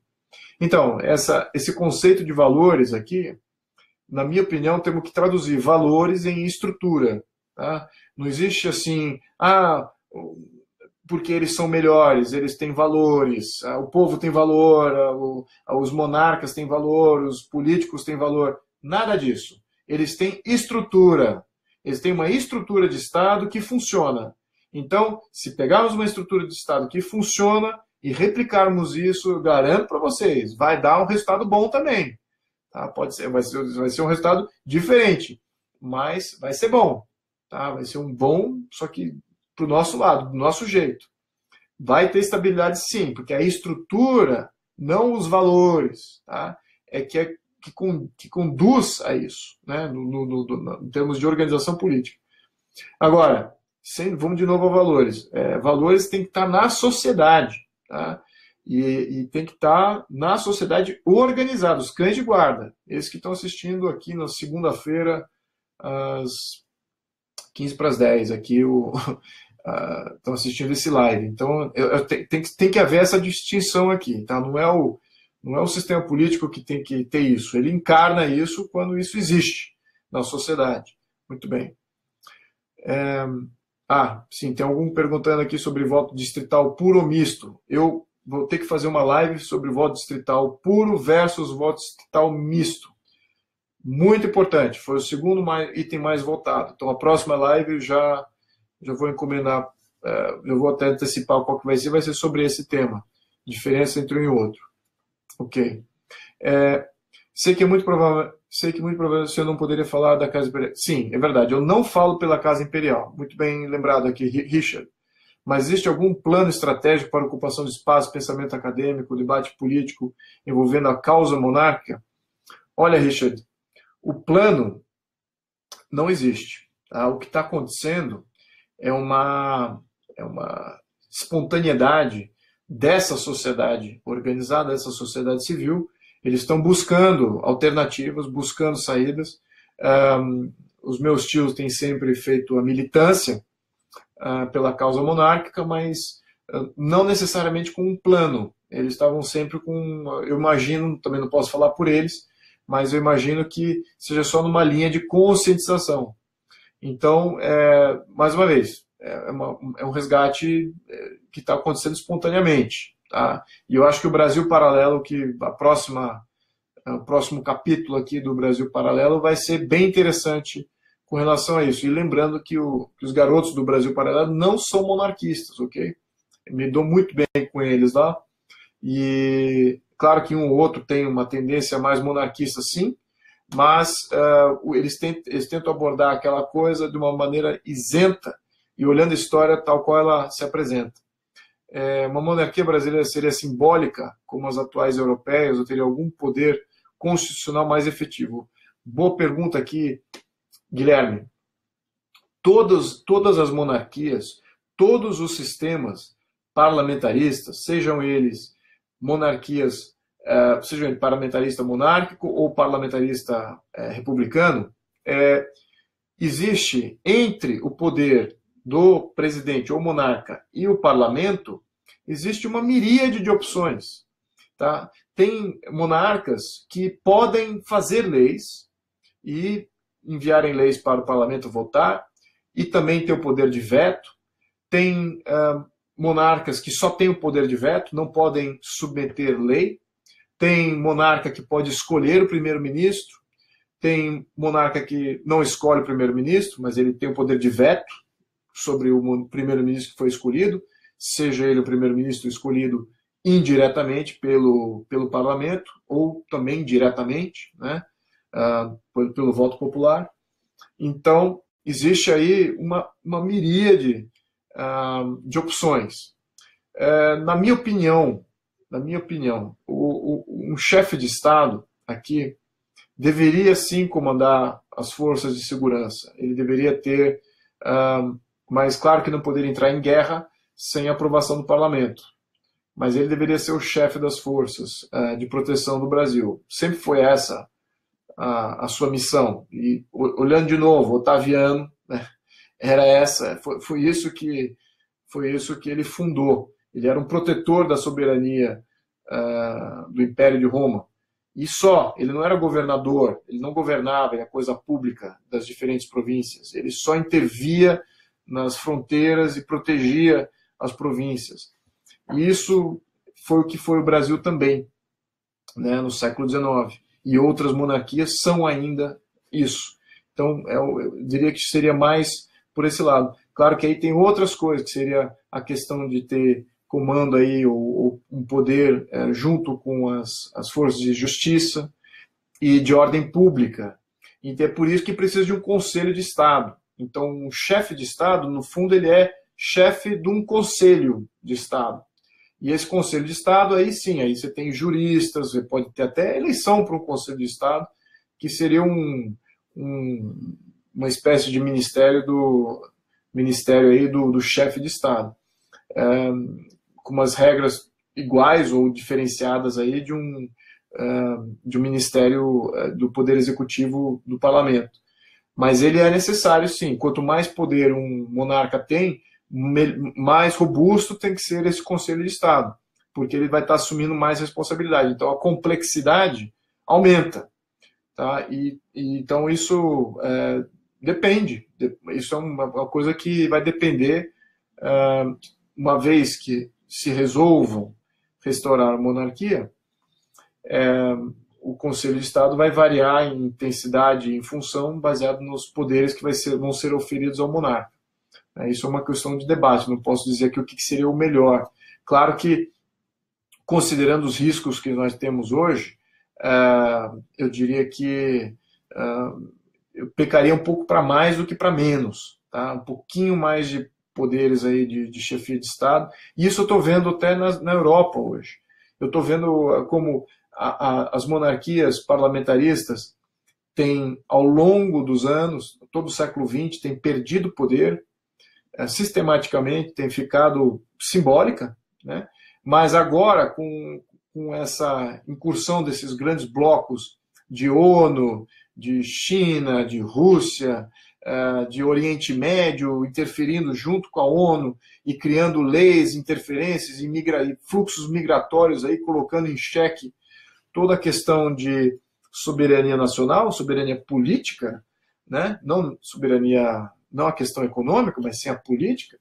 Então, esse conceito de valores aqui, na minha opinião, temos que traduzir valores em estrutura. Tá? Não existe assim, porque eles são melhores, eles têm valores, o povo tem valor, os monarcas têm valor, os políticos têm valor. Nada disso. Eles têm estrutura. Eles têm uma estrutura de Estado que funciona. Então, se pegarmos uma estrutura de Estado que funciona e replicarmos isso, eu garanto para vocês, vai dar um resultado bom também. Tá? Vai ser um resultado diferente, mas vai ser bom. Tá? Vai ser um bom, só que para o nosso lado, do nosso jeito. Vai ter estabilidade sim, porque a estrutura, não os valores, tá? Que conduz a isso, né? Em termos de organização política. Agora, vamos de novo a valores. Valores tem que estar na sociedade, tá? E tem que estar na sociedade organizada, os cães de guarda. Esses que estão assistindo aqui na segunda-feira, às 9:45, aqui estão assistindo esse live. Então, tem que haver essa distinção aqui, tá? Não Não é o sistema político que tem que ter isso. Ele encarna isso quando isso existe na sociedade. Muito bem. Sim, tem algum perguntando aqui sobre voto distrital puro ou misto. Eu vou ter que fazer uma live sobre voto distrital puro versus voto distrital misto. Muito importante. Foi o segundo item mais votado. Então, a próxima live já vou encomendar, eu vou até antecipar qual que vai ser sobre esse tema. Diferença entre um e outro. Ok. Sei que muito provavelmente você não poderia falar da Casa Imperial. Sim, é verdade. Eu não falo pela Casa Imperial. Muito bem lembrado aqui, Richard. Mas existe algum plano estratégico para a ocupação de espaço, pensamento acadêmico, debate político envolvendo a causa monárquica? Olha, Richard, o plano não existe. Tá? O que está acontecendo é uma espontaneidade dessa sociedade organizada, dessa sociedade civil. Eles estão buscando alternativas, buscando saídas. Os meus tios têm sempre feito a militância pela causa monárquica, mas não necessariamente com um plano. Eles estavam sempre com, eu imagino, também não posso falar por eles, mas eu imagino que seja só numa linha de conscientização. Então, mais uma vez, é um resgate que está acontecendo espontaneamente. Tá? E eu acho que o Brasil Paralelo, o próximo capítulo aqui do Brasil Paralelo vai ser bem interessante com relação a isso. E lembrando que os garotos do Brasil Paralelo não são monarquistas, ok? Eu me dou muito bem com eles lá. E claro que um ou outro tem uma tendência mais monarquista, sim, mas eles tentam abordar aquela coisa de uma maneira isenta e olhando a história tal qual ela se apresenta. Uma monarquia brasileira seria simbólica, como as atuais europeias, ou teria algum poder constitucional mais efetivo? Boa pergunta aqui, Guilherme. Todas as monarquias, todos os sistemas parlamentaristas, sejam eles monarquias, sejam ele parlamentarista monárquico ou parlamentarista republicano, existe entre o poder do presidente ou monarca e o parlamento, existe uma miríade de opções. Tá? Tem monarcas que podem fazer leis e enviarem leis para o parlamento votar, e também tem o poder de veto. Tem monarcas que só têm o poder de veto, não podem submeter lei. Tem monarca que pode escolher o primeiro-ministro. Tem monarca que não escolhe o primeiro-ministro, mas ele tem o poder de veto sobre o primeiro-ministro que foi escolhido, seja ele o primeiro-ministro escolhido indiretamente pelo parlamento ou também diretamente, né, pelo voto popular. Então, existe aí uma miríade de opções. Na minha opinião, um chefe de Estado aqui deveria sim comandar as forças de segurança. Ele deveria ter, mas claro que não poderia entrar em guerra sem a aprovação do parlamento. Mas ele deveria ser o chefe das forças de proteção do Brasil. Sempre foi essa a sua missão. E olhando de novo, Otaviano, né, era essa, foi isso que ele fundou. Ele era um protetor da soberania do Império de Roma. E só, ele não era governador, ele não governava a coisa pública das diferentes províncias, ele só intervia nas fronteiras e protegia as províncias. E isso foi o que foi o Brasil também, né, no século XIX. E outras monarquias são ainda isso. Então, eu diria que seria mais por esse lado. Claro que aí tem outras coisas, que seria a questão de ter comando aí, ou um poder junto com as forças de justiça e de ordem pública. Então, é por isso que precisa de um conselho de Estado. Então, um chefe de Estado, no fundo, ele é chefe de um conselho de Estado. E esse conselho de Estado, aí sim, aí você tem juristas, você pode ter até eleição para um conselho de Estado, que seria uma espécie de ministério aí do chefe de Estado, com umas regras iguais ou diferenciadas aí de um ministério do Poder Executivo do Parlamento. Mas ele é necessário, sim. Quanto mais poder um monarca tem, mais robusto tem que ser esse Conselho de Estado. porque ele vai estar assumindo mais responsabilidade. Então, a complexidade aumenta. Tá? Então, isso depende. Isso é uma coisa que vai depender, uma vez que se resolvam restaurar a monarquia, o Conselho de Estado vai variar em intensidade e em função baseado nos poderes que vão ser oferidos ao monarca. Isso é uma questão de debate, não posso dizer aqui o que seria o melhor. Claro que, considerando os riscos que nós temos hoje, eu diria que eu pecaria um pouco para mais do que para menos. Tá? Um pouquinho mais de poderes aí de chefia de Estado. E isso eu estou vendo até na Europa hoje. Eu estou vendo como as monarquias parlamentaristas têm, ao longo dos anos, todo o século XX, têm perdido poder, sistematicamente, tem ficado simbólica, né? Mas agora, com essa incursão desses grandes blocos de ONU, de China, de Rússia, de Oriente Médio, interferindo junto com a ONU e criando leis, interferências e fluxos migratórios, aí, colocando em xeque toda a questão de soberania nacional, soberania política, né? Não soberania, não a questão econômica, mas sim a política,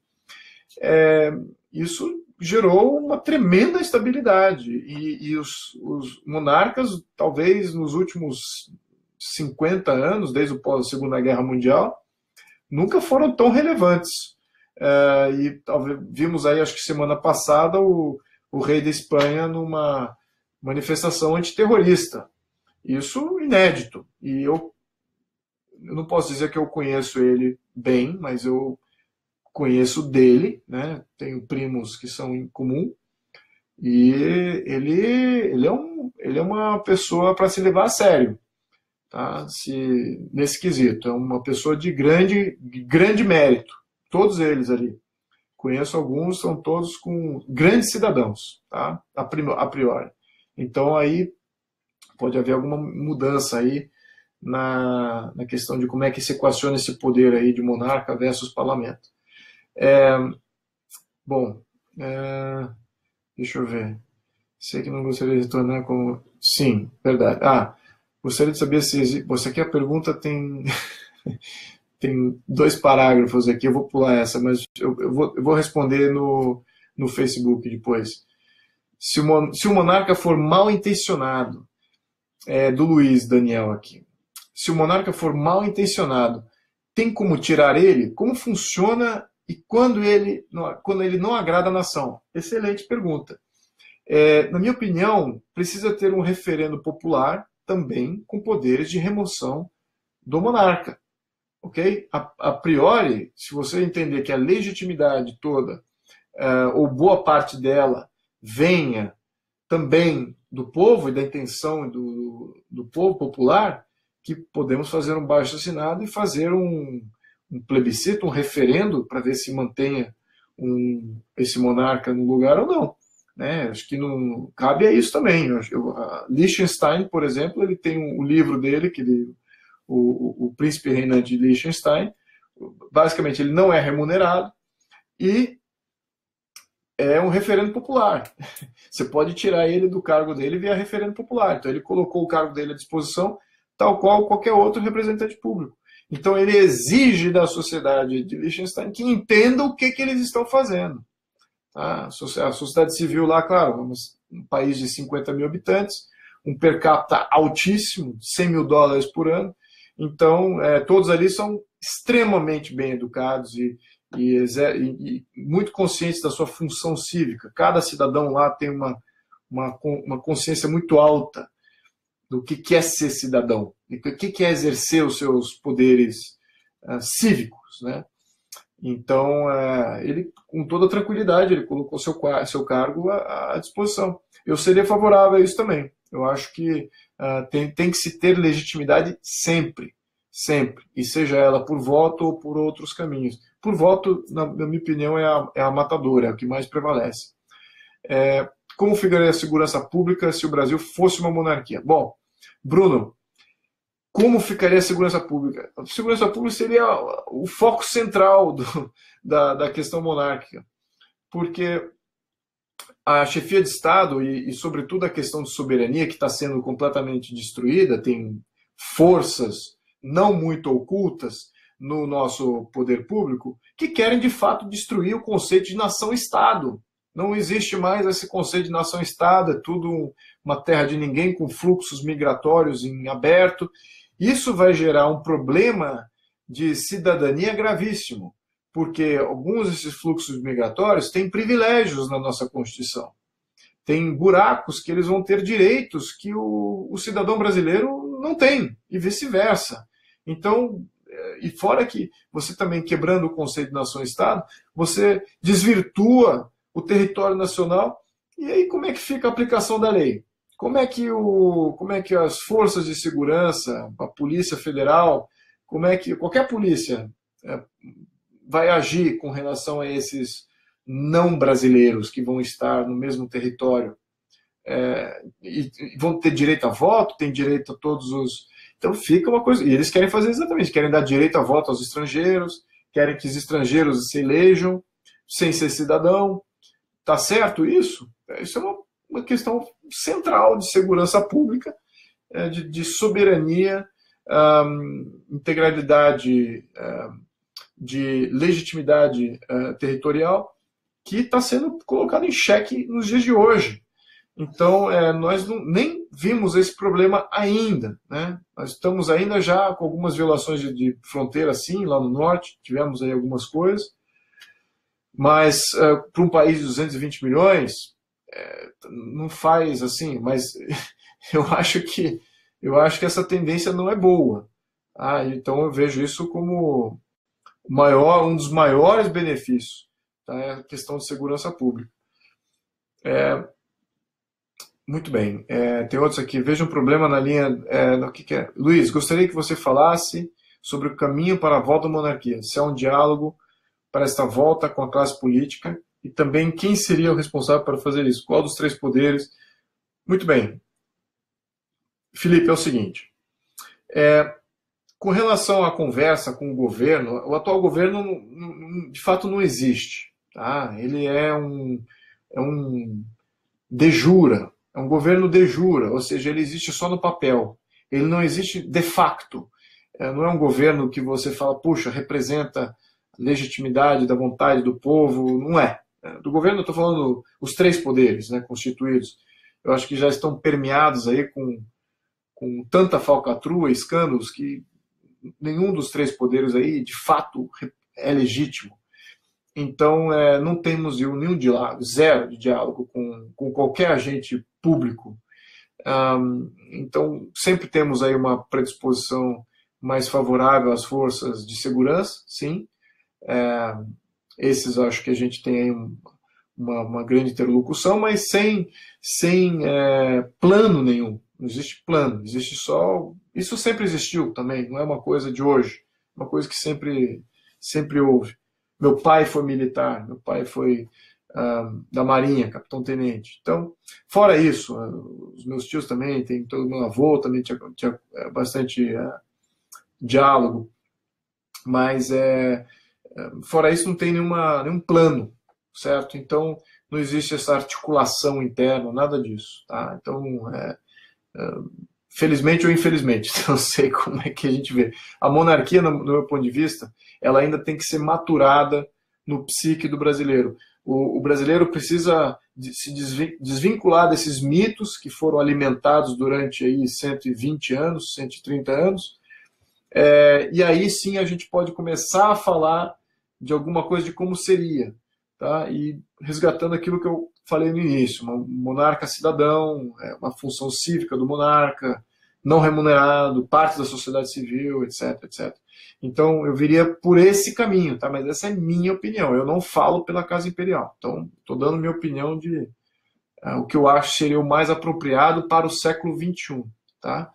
isso gerou uma tremenda instabilidade. E os monarcas, talvez nos últimos 50 anos, desde a Segunda Guerra Mundial, nunca foram tão relevantes. E talvez vimos aí, acho que semana passada, o rei da Espanha numa manifestação antiterrorista. Isso inédito. E eu não posso dizer que eu conheço ele bem, mas eu conheço dele, né? Tenho primos que são em comum, e ele é uma pessoa para se levar a sério, tá? Nesse quesito. É uma pessoa de grande mérito, todos eles ali. Conheço alguns, são todos com grandes cidadãos, tá? A priori. Então aí pode haver alguma mudança aí na questão de como é que se equaciona esse poder aí de monarca versus parlamento. Deixa eu ver. Sei que não gostaria de tornar como... Sim, verdade. Gostaria de saber se... Você aqui a pergunta tem... tem 2 parágrafos aqui, eu vou pular essa, mas eu vou responder no Facebook depois. Se o monarca for mal intencionado, do Luiz Daniel aqui. Se o monarca for mal intencionado, tem como tirar ele? Como funciona e quando ele não agrada a nação? Excelente pergunta. Na minha opinião, precisa ter um referendo popular também com poderes de remoção do monarca. Ok? A priori, se você entender que a legitimidade toda, ou boa parte dela, venha também do povo e da intenção do povo popular, que podemos fazer um abaixo-assinado e fazer um plebiscito, um referendo, para ver se mantenha esse monarca no lugar ou não. Né? Acho que não cabe a isso também. Liechtenstein, por exemplo, ele tem um livro dele, o Príncipe Reinante de Liechtenstein. Basicamente, ele não é remunerado e é um referendo popular. Você pode tirar ele do cargo dele via referendo popular. Então, ele colocou o cargo dele à disposição, tal qual qualquer outro representante público. Então, ele exige da sociedade de Liechtenstein que entenda o que eles estão fazendo. Tá? A sociedade civil lá, claro, um país de 50 mil habitantes, um per capita altíssimo, $100 mil por ano. Então, todos ali são extremamente bem educados e muito conscientes da sua função cívica. Cada cidadão lá tem uma consciência muito alta do que é ser cidadão, e o que é exercer os seus poderes cívicos, né? Então, ele, com toda tranquilidade, ele colocou seu cargo à disposição. Eu seria favorável a isso também. Eu acho que tem que se ter legitimidade sempre, sempre, e seja ela por voto ou por outros caminhos. Por voto, na minha opinião, é a matadora, é o que mais prevalece. Como ficaria a segurança pública se o Brasil fosse uma monarquia? Bom, Bruno, como ficaria a segurança pública? A segurança pública seria o foco central da questão monárquica, porque a chefia de Estado e, sobretudo, a questão de soberania, que está sendo completamente destruída, tem forças não muito ocultas no nosso poder público que querem, de fato, destruir o conceito de nação-Estado. Não existe mais esse conceito de nação-Estado, é tudo uma terra de ninguém com fluxos migratórios em aberto. Isso vai gerar um problema de cidadania gravíssimo, porque alguns desses fluxos migratórios têm privilégios na nossa Constituição. Tem buracos que eles vão ter direitos que o cidadão brasileiro não tem, e vice-versa. Então, e fora que você também, quebrando o conceito de nação-Estado, você desvirtua o território nacional, e aí como é que fica a aplicação da lei? Como é que as forças de segurança, a Polícia Federal, como é que qualquer polícia vai agir com relação a esses não brasileiros que vão estar no mesmo território e vão ter direito a voto, tem direito a todos os... Então fica uma coisa... E eles querem fazer exatamente, querem dar direito a voto aos estrangeiros, querem que os estrangeiros se elejam sem ser cidadão. Tá certo isso? Isso é uma questão central de segurança pública, de soberania, integralidade, de legitimidade territorial, que está sendo colocado em xeque nos dias de hoje. Então, nós nem vimos esse problema ainda, né? Nós estamos ainda já com algumas violações de fronteira, sim, lá no norte, tivemos aí algumas coisas, mas para um país de 220 milhões, não faz assim, mas eu acho que essa tendência não é boa. Então eu vejo isso como um dos maiores benefícios, tá? É a questão de segurança pública. Muito bem. Tem outros aqui. Veja um problema na linha... no que é? Luiz, gostaria que você falasse sobre o caminho para a volta da monarquia. Se há um diálogo para esta volta com a classe política e também quem seria o responsável para fazer isso? Qual dos três poderes? Muito bem. Felipe, é o seguinte. Com relação à conversa com o governo, o atual governo, de fato, não existe. Tá? Ele é um de jure, é um governo de jure, ou seja, ele existe só no papel. Ele não existe de facto. Não é um governo que você fala, puxa, representa a legitimidade da vontade do povo. Não é. Do governo eu estou falando os três poderes, né, constituídos. Eu acho que já estão permeados aí com tanta falcatrua, escândalos, que nenhum dos três poderes aí, de fato, é legítimo. Então, não temos nenhum diálogo, zero de diálogo com qualquer agente público. Então, sempre temos aí uma predisposição mais favorável às forças de segurança, sim. Esses acho que a gente tem aí uma grande interlocução, mas sem plano nenhum. Não existe plano, existe só... Isso sempre existiu também, não é uma coisa de hoje, é uma coisa que sempre houve. Meu pai foi militar, meu pai foi da Marinha, capitão-tenente. Então, fora isso, os meus tios também, tem todo meu avô também tinha bastante diálogo, mas fora isso não tem nenhum plano, certo? Então, não existe essa articulação interna, nada disso. Tá? Então, felizmente ou infelizmente, não sei como é que a gente vê. A monarquia, no meu ponto de vista, ela ainda tem que ser maturada no psique do brasileiro. O brasileiro precisa se desvincular desses mitos que foram alimentados durante aí 120 anos, 130 anos, e aí sim a gente pode começar a falar de alguma coisa de como seria, tá? E resgatando aquilo que eu falei no início, um monarca cidadão, uma função cívica do monarca, não remunerado, parte da sociedade civil, etc, etc. Então, eu viria por esse caminho, tá? Mas essa é minha opinião, eu não falo pela Casa Imperial. Então, estou dando minha opinião de o que eu acho seria o mais apropriado para o século XXI, tá?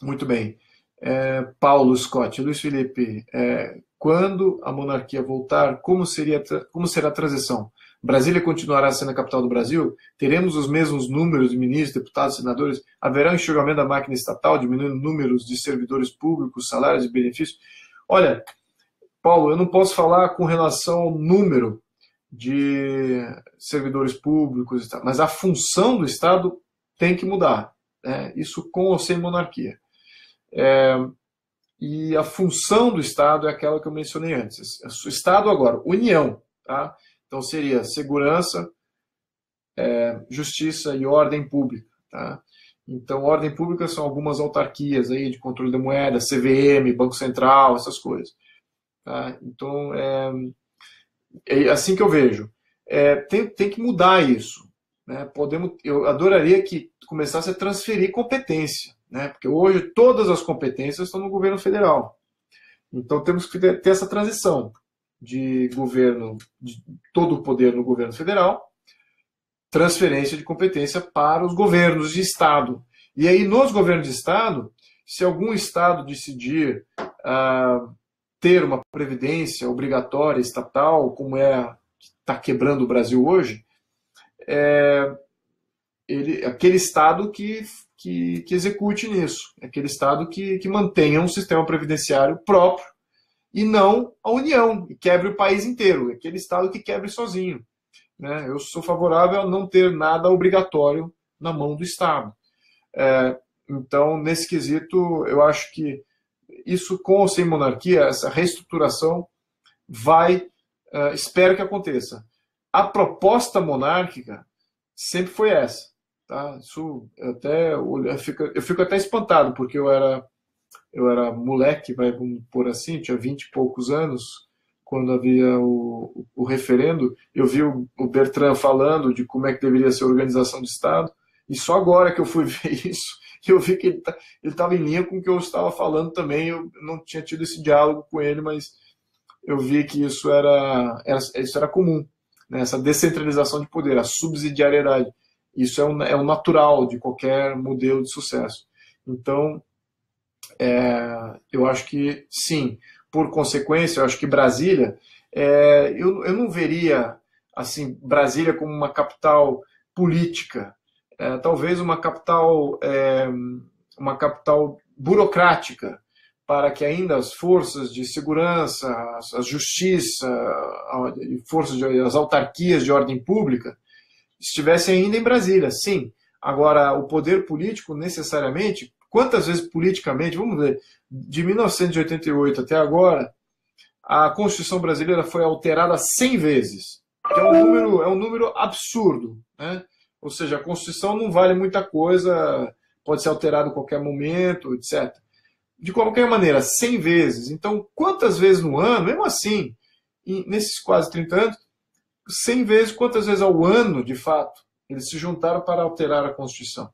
Muito bem. Paulo Scott, Luiz Felipe, quando a monarquia voltar, como será a transição? Brasília continuará sendo a capital do Brasil? Teremos os mesmos números de ministros, deputados, senadores? Haverá um enxugamento da máquina estatal, diminuindo números de servidores públicos, salários e benefícios? Olha, Paulo, eu não posso falar com relação ao número de servidores públicos e tal. Mas a função do Estado tem que mudar, né? Isso com ou sem monarquia. E a função do Estado é aquela que eu mencionei antes. O Estado agora, União, tá? Então seria segurança, justiça e ordem pública, tá? Então, ordem pública são algumas autarquias aí de controle da moeda, CVM, Banco Central, essas coisas, tá? Então, é assim que eu vejo. Tem que mudar isso, né? Eu adoraria que começasse a transferir competência, né? Porque hoje todas as competências estão no governo federal. Então, temos que ter essa transição de governo, de todo o poder no governo federal, transferência de competência para os governos de Estado. E aí, nos governos de Estado, se algum Estado decidir ter uma previdência obrigatória estatal, como está quebrando o Brasil hoje, aquele Estado que execute nisso, aquele Estado que mantenha um sistema previdenciário próprio e não a União, e quebre o país inteiro, aquele Estado que quebre sozinho. Né? Eu sou favorável a não ter nada obrigatório na mão do Estado. Então, nesse quesito, eu acho que isso, com ou sem monarquia, essa reestruturação espero que aconteça. A proposta monárquica sempre foi essa. Tá? Isso eu fico até espantado, porque eu era moleque, vamos pôr assim, tinha 20 e poucos anos, quando havia o referendo. Eu vi o Bertrand falando de como é que deveria ser a organização do Estado, e só agora que eu fui ver isso, eu vi que ele estava em linha com o que eu estava falando também. Eu não tinha tido esse diálogo com ele, mas eu vi que isso era comum, né? Essa descentralização de poder, a subsidiariedade. Isso é o natural de qualquer modelo de sucesso. Então, eu acho que, sim, por consequência, eu acho que Brasília, eu não veria assim, Brasília como uma capital política, talvez uma capital burocrática, para que ainda as forças de segurança, a justiça, as autarquias de ordem pública estivessem ainda em Brasília, sim. Agora, o poder político, necessariamente, quantas vezes politicamente, vamos ver, de 1988 até agora, a Constituição brasileira foi alterada 100 vezes, que é um número absurdo, né? Ou seja, a Constituição não vale muita coisa, pode ser alterada em qualquer momento, etc. De qualquer maneira, 100 vezes. Então, quantas vezes no ano, mesmo assim, nesses quase 30 anos, 100 vezes, quantas vezes ao ano, de fato, eles se juntaram para alterar a Constituição?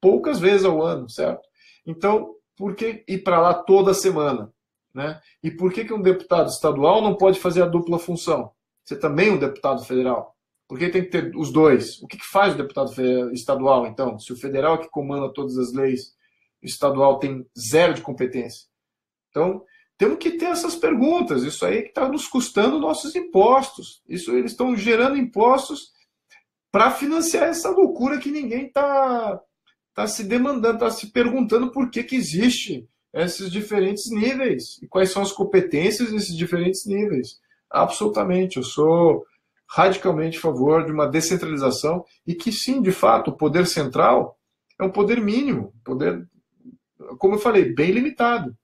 Poucas vezes ao ano, certo? Então, por que ir para lá toda semana? Né? E por que um deputado estadual não pode fazer a dupla função? Ser também um deputado federal? Por que tem que ter os dois? O que faz o deputado estadual, então? Se o federal é que comanda todas as leis, o estadual tem zero de competência. Então, temos que ter essas perguntas. Isso aí que está nos custando nossos impostos. Eles estão gerando impostos para financiar essa loucura que ninguém está se demandando, está se perguntando por que existe esses diferentes níveis e quais são as competências desses diferentes níveis. Absolutamente, eu sou radicalmente a favor de uma descentralização e que sim, de fato, o poder central é um poder mínimo, poder, como eu falei, bem limitado.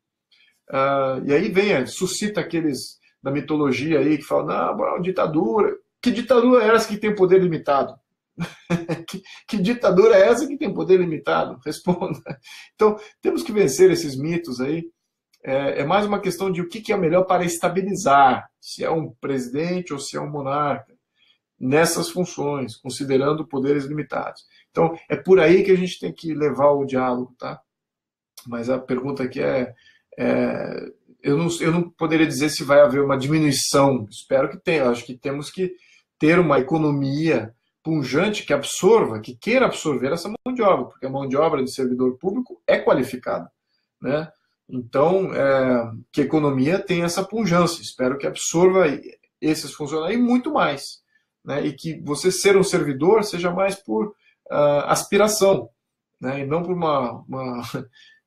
E aí suscita aqueles da mitologia aí que falam, não, ditadura. Que ditadura é essa que tem poder limitado? que ditadura é essa que tem poder limitado? Responda. Então, temos que vencer esses mitos aí. É mais uma questão de o que é melhor para estabilizar, se é um presidente ou se é um monarca, nessas funções, considerando poderes limitados. Então, é por aí que a gente tem que levar o diálogo, tá? Mas a pergunta aqui eu não poderia dizer se vai haver uma diminuição. Espero que tenha. Eu acho que temos que ter uma economia pujante que absorva, que queira absorver essa mão de obra, porque a mão de obra de servidor público é qualificada, né? Então, que a economia tenha essa pujança. Espero que absorva esses funcionários e muito mais, né? E que você ser um servidor seja mais por aspiração, né? E não por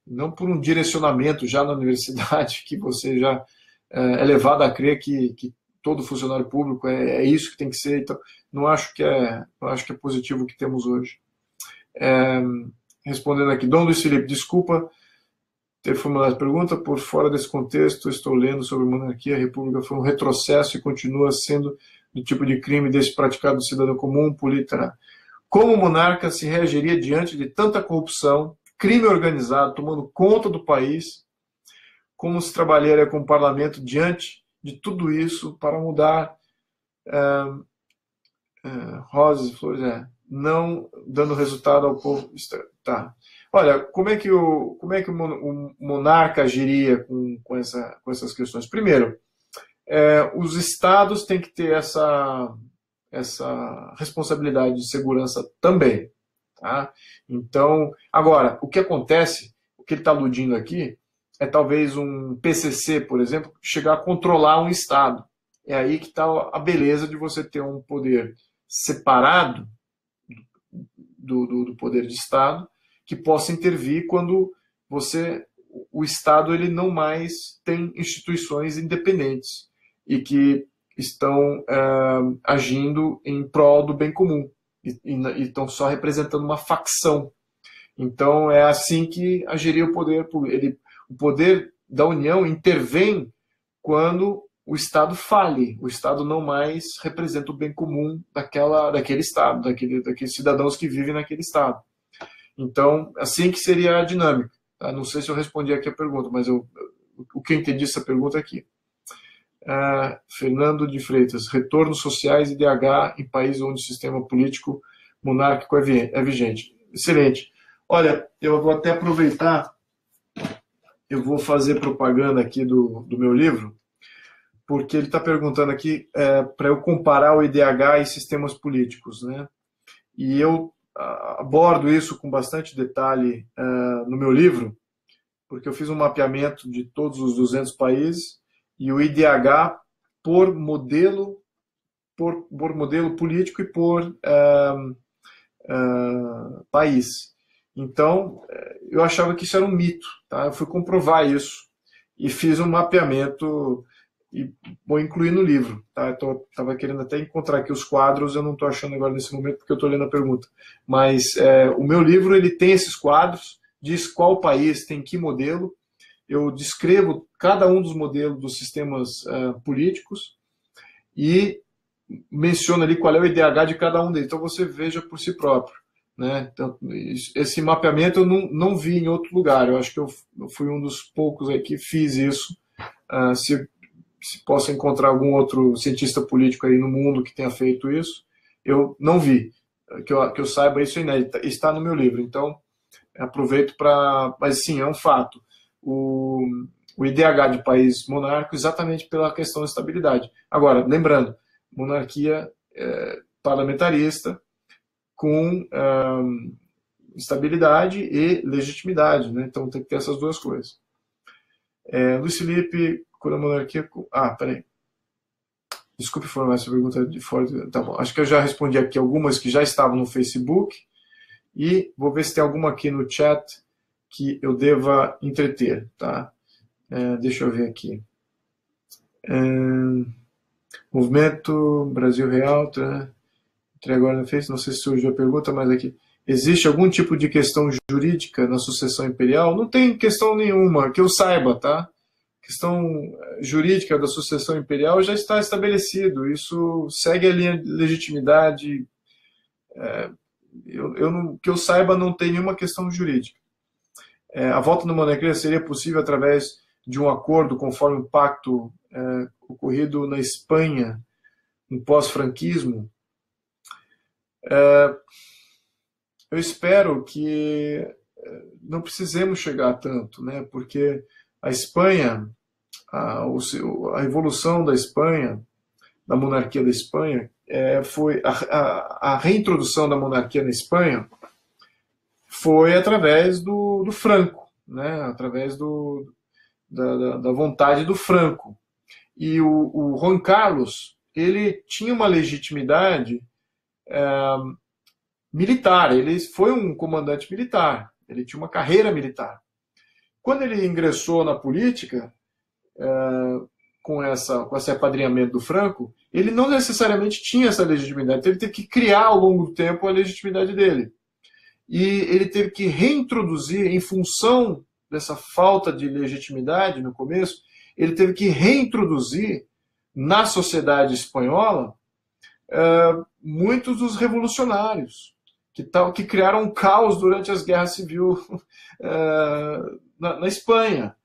não por um direcionamento já na universidade, que você já é levado a crer que todo funcionário público é isso que tem que ser. Então, não acho que é positivo o que temos hoje. Respondendo aqui, Dom Luiz Felipe, desculpa ter formulado a pergunta, por fora desse contexto, estou lendo sobre monarquia, a república foi um retrocesso e continua sendo do tipo de crime desse praticado do cidadão comum, política. Como o monarca se reagiria diante de tanta corrupção, crime organizado, tomando conta do país? Como se trabalharia com o parlamento diante de tudo isso para mudar rosas e flores, não dando resultado ao povo? Tá. Olha, como é que o monarca agiria com essas questões? Primeiro, os estados têm que ter essa responsabilidade de segurança também. Tá? Então, agora, o que acontece, o que ele está aludindo aqui, é talvez um PCC, por exemplo, chegar a controlar um estado. É aí que está a beleza de você ter um poder separado do poder de Estado, que possa intervir quando o Estado ele não mais tem instituições independentes e que estão agindo em prol do bem comum e estão só representando uma facção. Então é assim que agiria o poder. O poder da União intervém quando o Estado fale, o Estado não mais representa o bem comum daquele Estado, daqueles cidadãos que vivem naquele Estado. Então, assim que seria a dinâmica. Tá? Não sei se eu respondi aqui a pergunta, mas o que eu entendi dessa pergunta aqui. Fernando de Freitas, retornos sociais e DH em países onde o sistema político monárquico é vigente. Excelente. Olha, eu vou até aproveitar, eu vou fazer propaganda aqui do meu livro, porque ele está perguntando aqui para eu comparar o IDH e sistemas políticos, né? E eu abordo isso com bastante detalhe no meu livro, porque eu fiz um mapeamento de todos os 200 países e o IDH por modelo político e por país. Então, eu achava que isso era um mito, tá? Eu fui comprovar isso e fiz um mapeamento e vou incluir no livro. Tá? Estava querendo até encontrar aqui os quadros, eu não estou achando agora nesse momento porque eu estou lendo a pergunta. Mas o meu livro ele tem esses quadros, diz qual país tem que modelo, eu descrevo cada um dos modelos dos sistemas políticos e menciono ali qual é o IDH de cada um deles. Então você veja por si próprio. Né? Então, esse mapeamento eu não vi em outro lugar. Eu acho que eu fui um dos poucos aí que fiz isso. Se posso encontrar algum outro cientista político aí no mundo que tenha feito isso, eu não vi. Que eu saiba, isso é inédito. Está no meu livro. Então, aproveito para... Mas sim, é um fato. O IDH de país monárquico exatamente pela questão da estabilidade. Agora, lembrando, monarquia parlamentarista com estabilidade e legitimidade. Né? Então, tem que ter essas duas coisas. Luiz Felipe... Quando a monarquia... peraí. Desculpe formar essa pergunta de fora. Tá bom. Acho que eu já respondi aqui algumas que já estavam no Facebook. E vou ver se tem alguma aqui no chat que eu deva entreter. Tá? Deixa eu ver aqui. Movimento Brasil Real. Entrei agora no Facebook. Não sei se surgiu a pergunta, mas aqui. Existe algum tipo de questão jurídica na sucessão imperial? Não tem questão nenhuma, que eu saiba, tá? Questão jurídica da sucessão imperial já está estabelecido. Isso segue a linha de legitimidade. Que eu saiba, não tem nenhuma questão jurídica. A volta da monarquia seria possível através de um acordo conforme o pacto ocorrido na Espanha, no pós-franquismo. Eu espero que não precisemos chegar a tanto, né? Porque a Espanha, a evolução da Espanha, da monarquia da Espanha, foi a reintrodução da monarquia na Espanha foi através do Franco, né? Através da vontade do Franco. E o Juan Carlos, ele tinha uma legitimidade militar, ele foi um comandante militar, ele tinha uma carreira militar. Quando ele ingressou na política, com esse apadrinhamento do Franco, ele não necessariamente tinha essa legitimidade. Ele teve que criar ao longo do tempo a legitimidade dele. E ele teve que reintroduzir, em função dessa falta de legitimidade no começo, ele teve que reintroduzir na sociedade espanhola muitos dos revolucionários que criaram um caos durante as guerras civis na Espanha,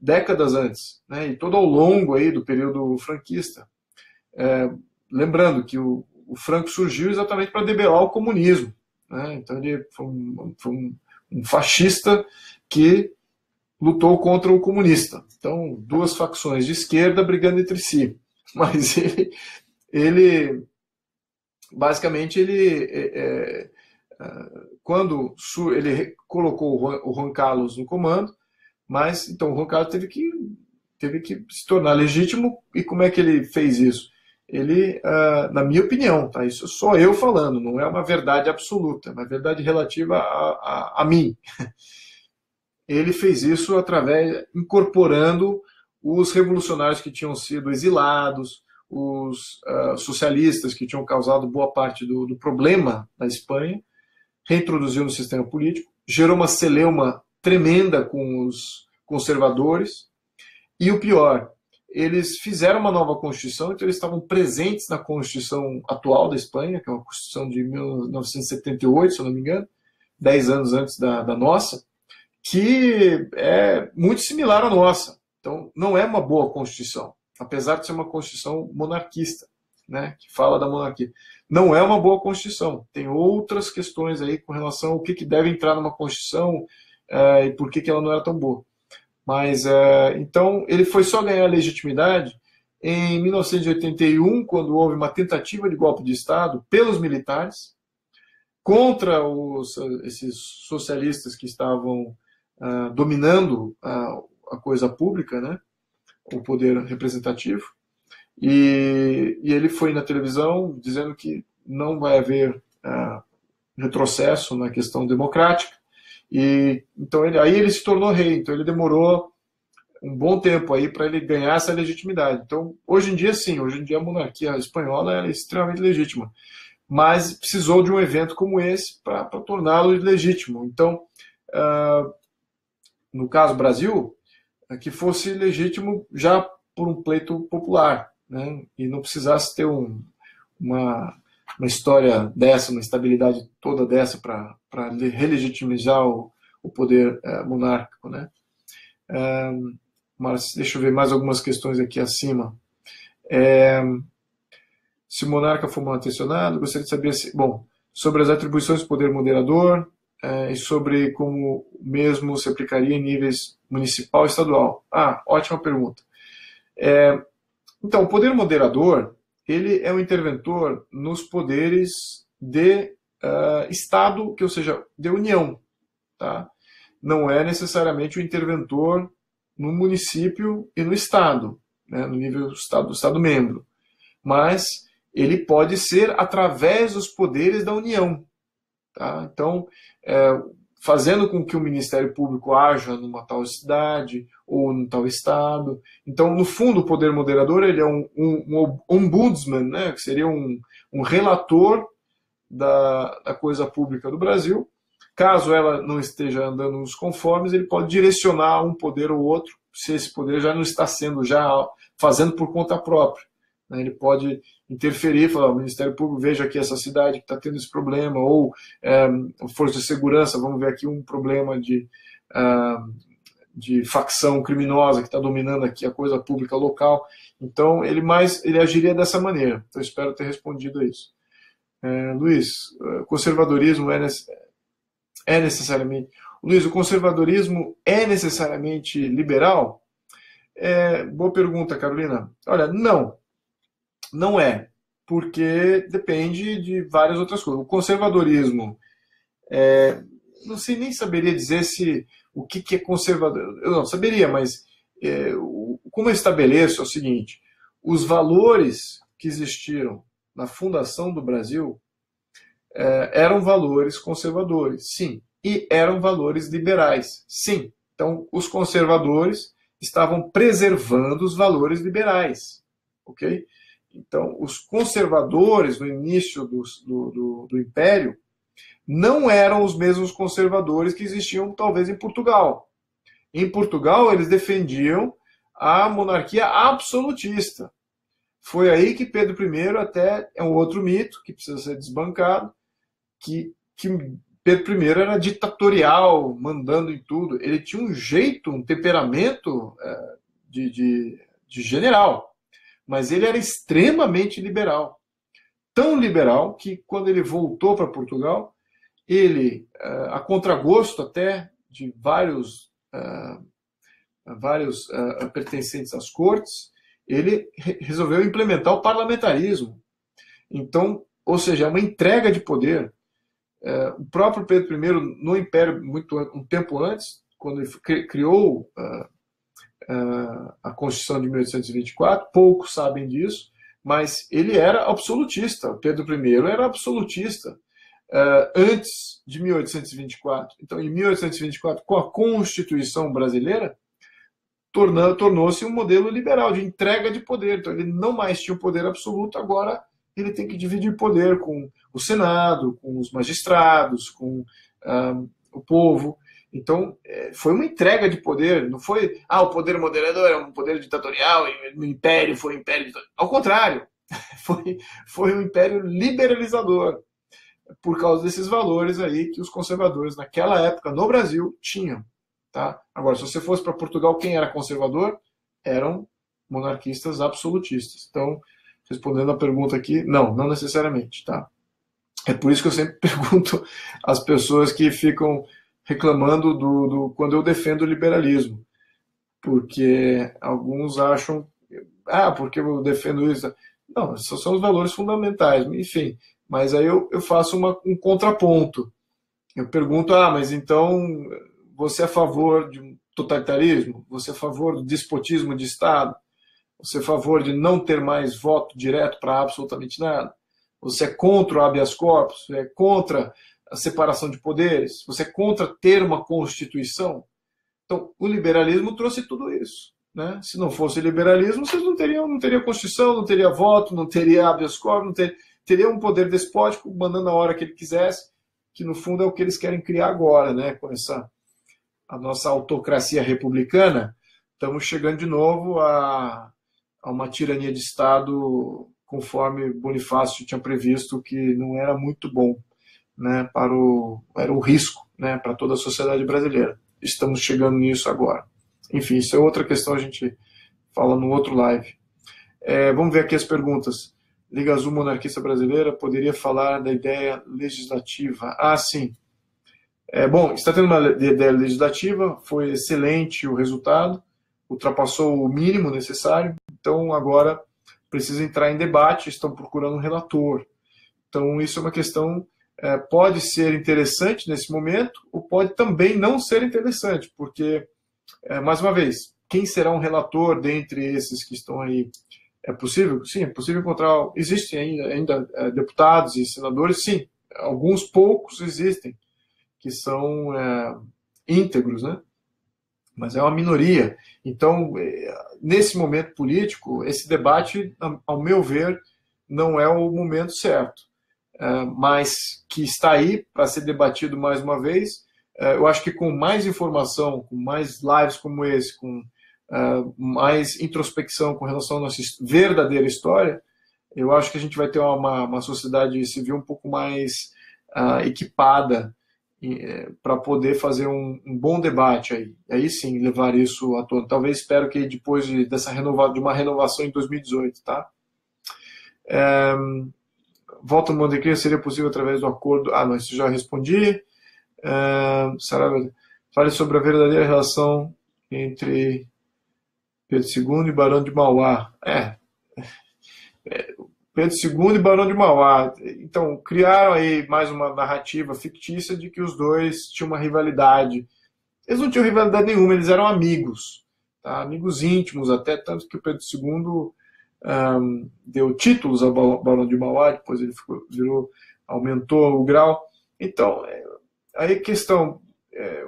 décadas antes, né, e todo ao longo aí do período franquista. Lembrando que o Franco surgiu exatamente para debelar o comunismo, né, então ele foi um fascista que lutou contra o comunista. Então, duas facções de esquerda brigando entre si. Mas basicamente, quando ele colocou o Juan Carlos no comando, mas então o Juan Carlos teve que se tornar legítimo. E como é que ele fez isso? Ele, na minha opinião, tá? Isso sou eu falando, não é uma verdade absoluta, é uma verdade relativa a mim. Ele fez isso incorporando os revolucionários que tinham sido exilados, os socialistas que tinham causado boa parte do problema na Espanha, reintroduziu no sistema político, gerou uma celeuma tremenda com os conservadores, e o pior, eles fizeram uma nova Constituição, então eles estavam presentes na Constituição atual da Espanha, que é uma Constituição de 1978, se eu não me engano, 10 anos antes da nossa, que é muito similar à nossa. Então, não é uma boa Constituição, apesar de ser uma Constituição monarquista, né, que fala da monarquia. Não é uma boa Constituição. Tem outras questões aí com relação ao que deve entrar numa Constituição e por que ela não era tão boa. Mas, então, ele foi só ganhar legitimidade em 1981, quando houve uma tentativa de golpe de Estado pelos militares contra esses socialistas que estavam dominando a coisa pública, né, o poder representativo, e ele foi na televisão dizendo que não vai haver retrocesso na questão democrática, e então aí ele se tornou rei. Então ele demorou um bom tempo aí para ele ganhar essa legitimidade. Então hoje em dia sim, hoje em dia a monarquia espanhola é extremamente legítima, mas precisou de um evento como esse para torná-lo legítimo. Então, no caso Brasil, que fosse legítimo já por um pleito popular, né? E não precisasse ter uma história dessa, uma estabilidade toda dessa para relegitimizar o poder monárquico, né? Mas deixa eu ver mais algumas questões aqui acima. Se o monarca for mal intencionado, gostaria de saber sobre as atribuições do poder moderador e sobre como mesmo se aplicaria em níveis municipal e estadual. Ótima pergunta. Então, o poder moderador, ele é um interventor nos poderes de Estado, ou seja, de União. Tá? Não é necessariamente o interventor no município e no Estado, né, no nível do Estado-membro. Mas ele pode ser através dos poderes da União. Tá? Então, fazendo com que o Ministério Público haja numa tal cidade ou num tal estado. Então, no fundo, o poder moderador ele é um ombudsman, né, que seria um relator da coisa pública do Brasil. Caso ela não esteja andando nos conformes, ele pode direcionar um poder ou outro, se esse poder já não está sendo fazendo por conta própria. Né? Ele pode interferir, falar, o Ministério Público, veja aqui essa cidade que está tendo esse problema, ou Força de Segurança, vamos ver aqui um problema de facção criminosa que está dominando aqui a coisa pública local. Então, ele agiria dessa maneira. Então, espero ter respondido a isso. Luiz, conservadorismo é necessariamente... Luiz, o conservadorismo é necessariamente liberal? Boa pergunta, Carolina. Olha, não é, porque depende de várias outras coisas. O conservadorismo, não sei nem saberia dizer o que é conservador. Eu não saberia, mas como eu estabeleço é o seguinte: os valores que existiram na fundação do Brasil eram valores conservadores, sim, e eram valores liberais, sim. Então, os conservadores estavam preservando os valores liberais, ok? Então, os conservadores no início do Império não eram os mesmos conservadores que existiam talvez em Portugal. Em Portugal, eles defendiam a monarquia absolutista. Foi aí que Pedro I, até é um outro mito que precisa ser desbancado, que Pedro I era ditatorial, mandando em tudo. Ele tinha um jeito, um temperamento de general, mas ele era extremamente liberal. Tão liberal que, quando ele voltou para Portugal, ele, a contragosto até de vários pertencentes às cortes, ele resolveu implementar o parlamentarismo. Então, ou seja, é uma entrega de poder. O próprio Pedro I, no Império, um tempo antes, quando ele criou a Constituição de 1824, poucos sabem disso, mas ele era absolutista. Pedro I era absolutista antes de 1824. Então, em 1824, com a Constituição brasileira, tornou-se um modelo liberal de entrega de poder. Então, ele não mais tinha o poder absoluto, agora ele tem que dividir poder com o Senado, com os magistrados, com o povo. Então, foi uma entrega de poder, não foi, o poder moderador é um poder ditatorial, e o império foi um império ditatorial. Ao contrário, foi um império liberalizador, por causa desses valores aí que os conservadores naquela época no Brasil tinham. Tá? Agora, se você fosse para Portugal, quem era conservador? Eram monarquistas absolutistas. Então, respondendo a pergunta aqui, não necessariamente. Tá? É por isso que eu sempre pergunto às pessoas que ficam reclamando quando eu defendo o liberalismo. Porque alguns acham, porque eu defendo isso. Não, esses são os valores fundamentais, enfim. Mas aí eu faço um contraponto. Eu pergunto, mas então você é a favor de um totalitarismo? Você é a favor do despotismo de Estado? Você é a favor de não ter mais voto direto para absolutamente nada? Você é contra o habeas corpus? Você é contra a separação de poderes? Você é contra ter uma Constituição? Então, o liberalismo trouxe tudo isso. Né? Se não fosse liberalismo, vocês não teria Constituição, não teria voto, não teria habeas corpus, teria um poder despótico mandando a hora que ele quisesse, que no fundo é o que eles querem criar agora, né? Com a nossa autocracia republicana. Estamos chegando de novo a uma tirania de Estado, conforme Bonifácio tinha previsto, que não era muito bom, né? Era o risco, né? Para toda a sociedade brasileira. Estamos chegando nisso agora. Enfim, isso é outra questão, a gente fala no outro live. Vamos ver aqui as perguntas. Liga Azul Monarquista Brasileira poderia falar da ideia legislativa? Sim. Bom, está tendo uma ideia legislativa, foi excelente o resultado, ultrapassou o mínimo necessário, então agora precisa entrar em debate, estão procurando um relator. Então isso é uma questão, pode ser interessante nesse momento, ou pode também não ser interessante, porque, mais uma vez, quem será um relator dentre esses que estão aí? É possível? Sim, é possível encontrar. Existem ainda deputados e senadores? Sim, alguns poucos existem, que são íntegros, né? Mas é uma minoria. Então, nesse momento político, esse debate, ao meu ver, não é o momento certo. Mas que está aí para ser debatido mais uma vez. Eu acho que com mais informação, com mais lives como esse, com mais introspecção com relação à nossa verdadeira história, eu acho que a gente vai ter uma sociedade civil um pouco mais equipada para poder fazer um bom debate aí sim levar isso à tona. Talvez, espero que depois de uma renovação em 2018, tá? Volta no Monte Cristo seria possível através do acordo. Não, isso já respondi. Fale sobre a verdadeira relação entre Pedro II e Barão de Mauá. Pedro II e Barão de Mauá. Então, criaram aí mais uma narrativa fictícia de que os dois tinham uma rivalidade. Eles não tinham rivalidade nenhuma, eles eram amigos. Tá? Amigos íntimos até, tanto que o Pedro II deu títulos ao Barão de Mauá, depois ele aumentou o grau. Então, aí a questão,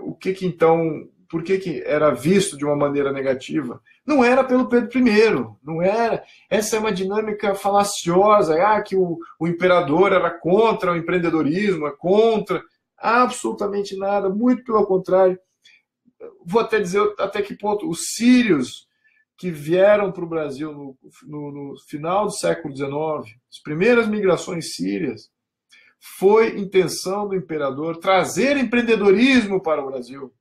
o que então por que que era visto de uma maneira negativa? Não era pelo Pedro I, não era. Essa é uma dinâmica falaciosa, que o imperador era contra o empreendedorismo, é contra absolutamente nada, muito pelo contrário. Vou até dizer até que ponto os sírios que vieram para o Brasil no final do século XIX, as primeiras migrações sírias, foi intenção do imperador trazer empreendedorismo para o Brasil,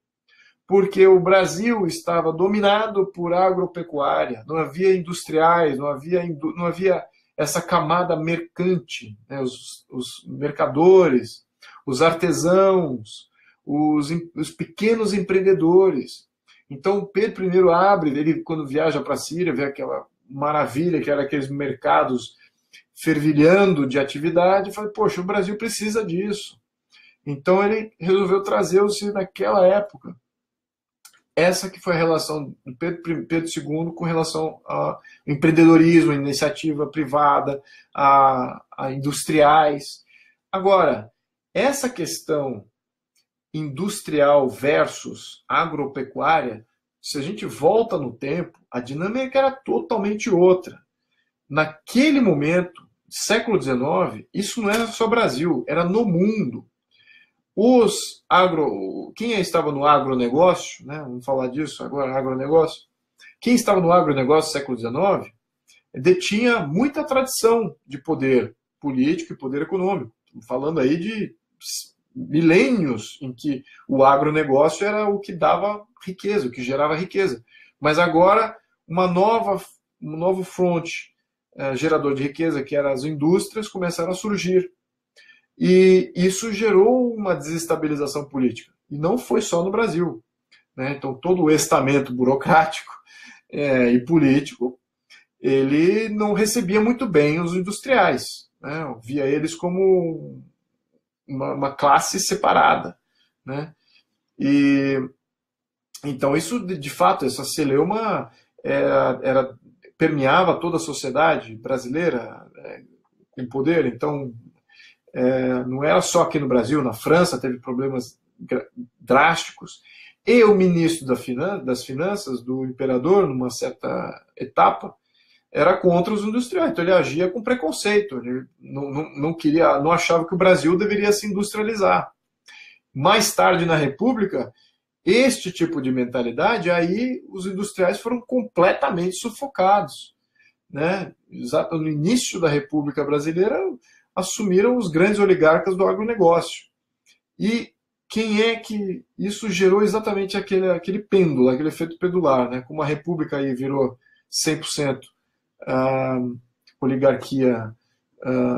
porque o Brasil estava dominado por agropecuária, não havia industriais, não havia essa camada mercante, né? Os mercadores, os artesãos, os pequenos empreendedores. Então, Pedro I abre, ele quando viaja para a Síria, vê aquela maravilha que era aqueles mercados fervilhando de atividade, e fala, poxa, o Brasil precisa disso. Então, ele resolveu trazer-os naquela época. Essa que foi a relação do Pedro II com relação ao empreendedorismo, a iniciativa privada, a industriais. Agora, essa questão industrial versus agropecuária, se a gente volta no tempo, a dinâmica era totalmente outra. Naquele momento, século XIX, isso não era só Brasil, era no mundo. Quem estava no agronegócio, né? Vamos falar disso agora, agronegócio. Quem estava no agronegócio no século XIX detinha muita tradição de poder político e poder econômico. Estamos falando aí de milênios em que o agronegócio era o que dava riqueza, o que gerava riqueza. Mas agora, um novo fronte gerador de riqueza, que eram as indústrias, começaram a surgir. E isso gerou uma desestabilização política. E não foi só no Brasil, né? Então, todo o estamento burocrático e político, ele não recebia muito bem os industriais, né? Via eles como uma classe separada, né? E então isso, de fato, essa celeuma permeava toda a sociedade brasileira com poder. Então, não era só aqui no Brasil, na França teve problemas drásticos, e o ministro das Finanças do imperador, numa certa etapa, era contra os industriais. Então ele agia com preconceito, ele não achava que o Brasil deveria se industrializar. Mais tarde, na República, este tipo de mentalidade, aí os industriais foram completamente sufocados, né? No início da República Brasileira, assumiram os grandes oligarcas do agronegócio. E quem é que isso gerou exatamente aquele pêndulo, aquele efeito pendular, né? Como a República aí virou 100% oligarquia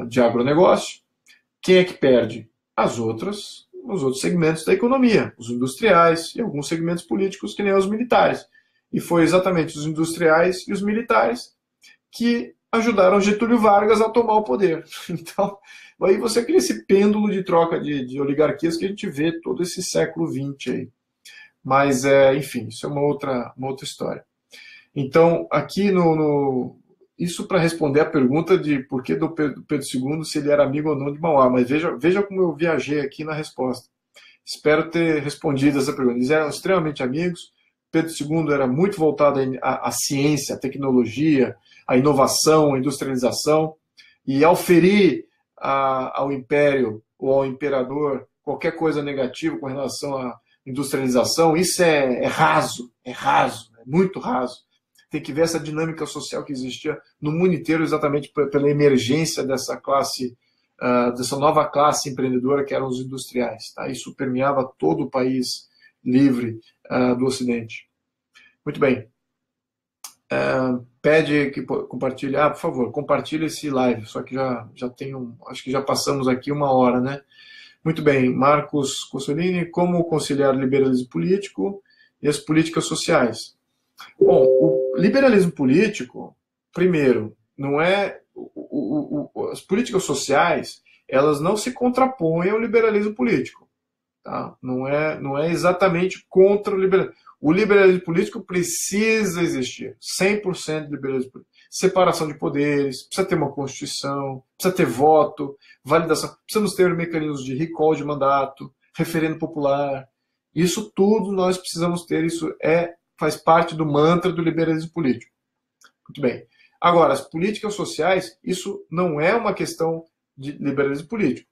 de agronegócio, quem é que perde? Os outros segmentos da economia, os industriais e alguns segmentos políticos, que nem os militares. E foi exatamente os industriais e os militares que ajudaram Getúlio Vargas a tomar o poder. Então, aí você cria esse pêndulo de troca de oligarquias que a gente vê todo esse século XX aí. Mas, enfim, isso é uma outra história. Então, aqui isso para responder a pergunta de por que do Pedro II, se ele era amigo ou não de Mauá. Mas veja como eu viajei aqui na resposta. Espero ter respondido essa pergunta. Eles eram extremamente amigos. Pedro II era muito voltado à ciência, à tecnologia, à inovação, à industrialização. E ao ferir ao império ou ao imperador qualquer coisa negativa com relação à industrialização, isso é raso, é muito raso. Tem que ver essa dinâmica social que existia no mundo inteiro, exatamente pela emergência dessa classe, dessa nova classe empreendedora que eram os industriais. Tá? Isso permeava todo o país livre do Ocidente. Muito bem. Pede que compartilhe. Por favor, compartilhe esse live. Só que já tem acho que já passamos aqui 1 hora, né? Muito bem. Marcos Cossolini, como conciliar o liberalismo político e as políticas sociais? Bom, o liberalismo político, primeiro, não é as políticas sociais, elas não se contrapõem ao liberalismo político, tá? Não é exatamente contra o liberalismo. O liberalismo político precisa existir, 100% de liberalismo político. Separação de poderes, precisa ter uma Constituição, precisa ter voto, validação, precisamos ter mecanismos de recall de mandato, referendo popular. Isso tudo nós precisamos ter, isso faz parte do mantra do liberalismo político. Muito bem. Agora, as políticas sociais, isso não é uma questão de liberalismo político.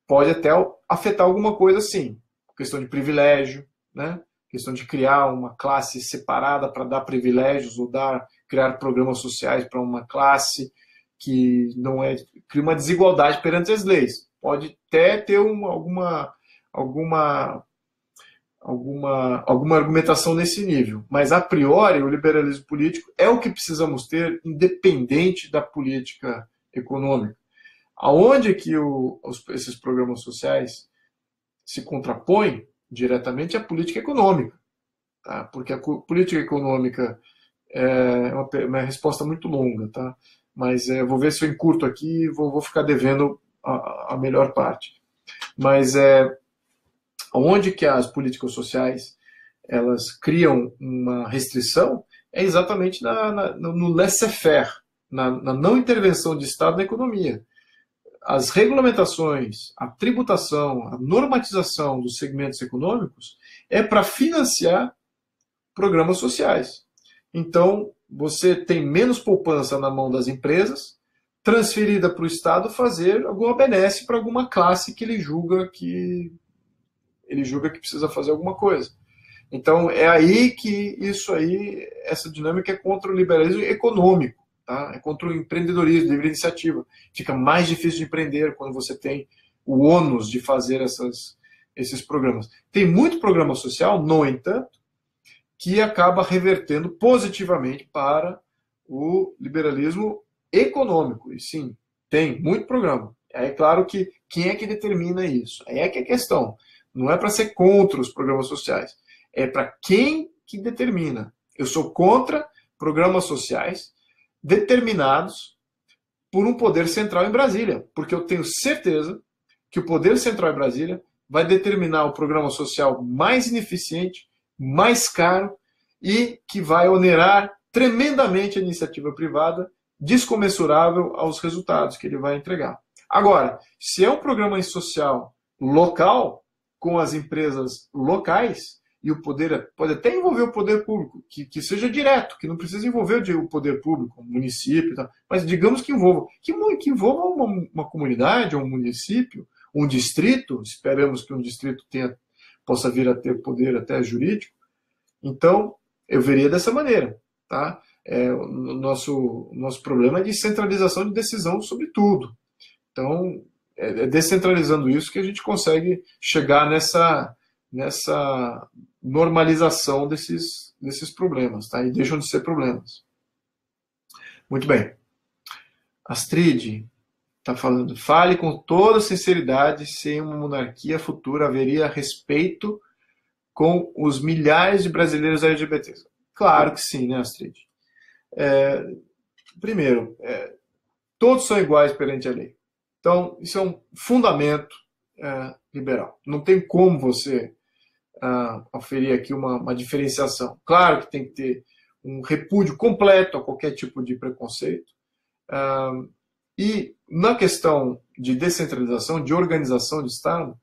Pode até afetar alguma coisa, sim. Questão de privilégio, né? Questão de criar uma classe separada para dar privilégios ou criar programas sociais para uma classe que não é, cria uma desigualdade perante as leis. Pode até ter alguma argumentação nesse nível. Mas, a priori, o liberalismo político é o que precisamos ter, independente da política econômica. Aonde que esses programas sociais se contrapõem diretamente à política econômica. Tá? Porque a política econômica é uma resposta muito longa. Tá? Mas vou ver se eu encurto aqui e vou ficar devendo a melhor parte. Mas onde que as políticas sociais elas criam uma restrição é exatamente no laissez-faire, na não intervenção de Estado na economia. As regulamentações, a tributação, a normatização dos segmentos econômicos é para financiar programas sociais. Então, você tem menos poupança na mão das empresas, transferida para o Estado fazer alguma benesse para alguma classe que ele julga que precisa fazer alguma coisa. Então, é aí que essa dinâmica é contra o liberalismo econômico. Tá? É contra o empreendedorismo, livre iniciativa. Fica mais difícil de empreender quando você tem o ônus de fazer esses programas. Tem muito programa social, no entanto, que acaba revertendo positivamente para o liberalismo econômico. E sim, tem muito programa. É claro que quem é que determina isso? Aí é que é a questão. Não é para ser contra os programas sociais. É para quem que determina. Eu sou contra programas sociais determinados por um poder central em Brasília, porque eu tenho certeza que o poder central em Brasília vai determinar o programa social mais ineficiente, mais caro e que vai onerar tremendamente a iniciativa privada, descomensurável aos resultados que ele vai entregar. Agora, se é um programa social local, com as empresas locais, e o poder pode até envolver o poder público, que seja direto, que não precisa envolver o poder público, o município, tá? Mas digamos que envolva. Que envolva uma comunidade, um município, um distrito, esperamos que um distrito possa vir a ter poder até jurídico. Então, eu veria dessa maneira. Tá? O nosso problema é de centralização de decisão sobre tudo. Então, é descentralizando isso que a gente consegue chegar nessa normalização desses problemas, tá? E deixam de ser problemas. Muito bem. Astrid está falando, fale com toda sinceridade se em uma monarquia futura haveria respeito com os milhares de brasileiros LGBTs. Claro que sim, né, Astrid? Primeiro, todos são iguais perante a lei. Então, isso é um fundamento liberal. Não tem como você oferir aqui uma diferenciação. Claro que tem que ter um repúdio completo a qualquer tipo de preconceito. E na questão de descentralização, de organização de Estado,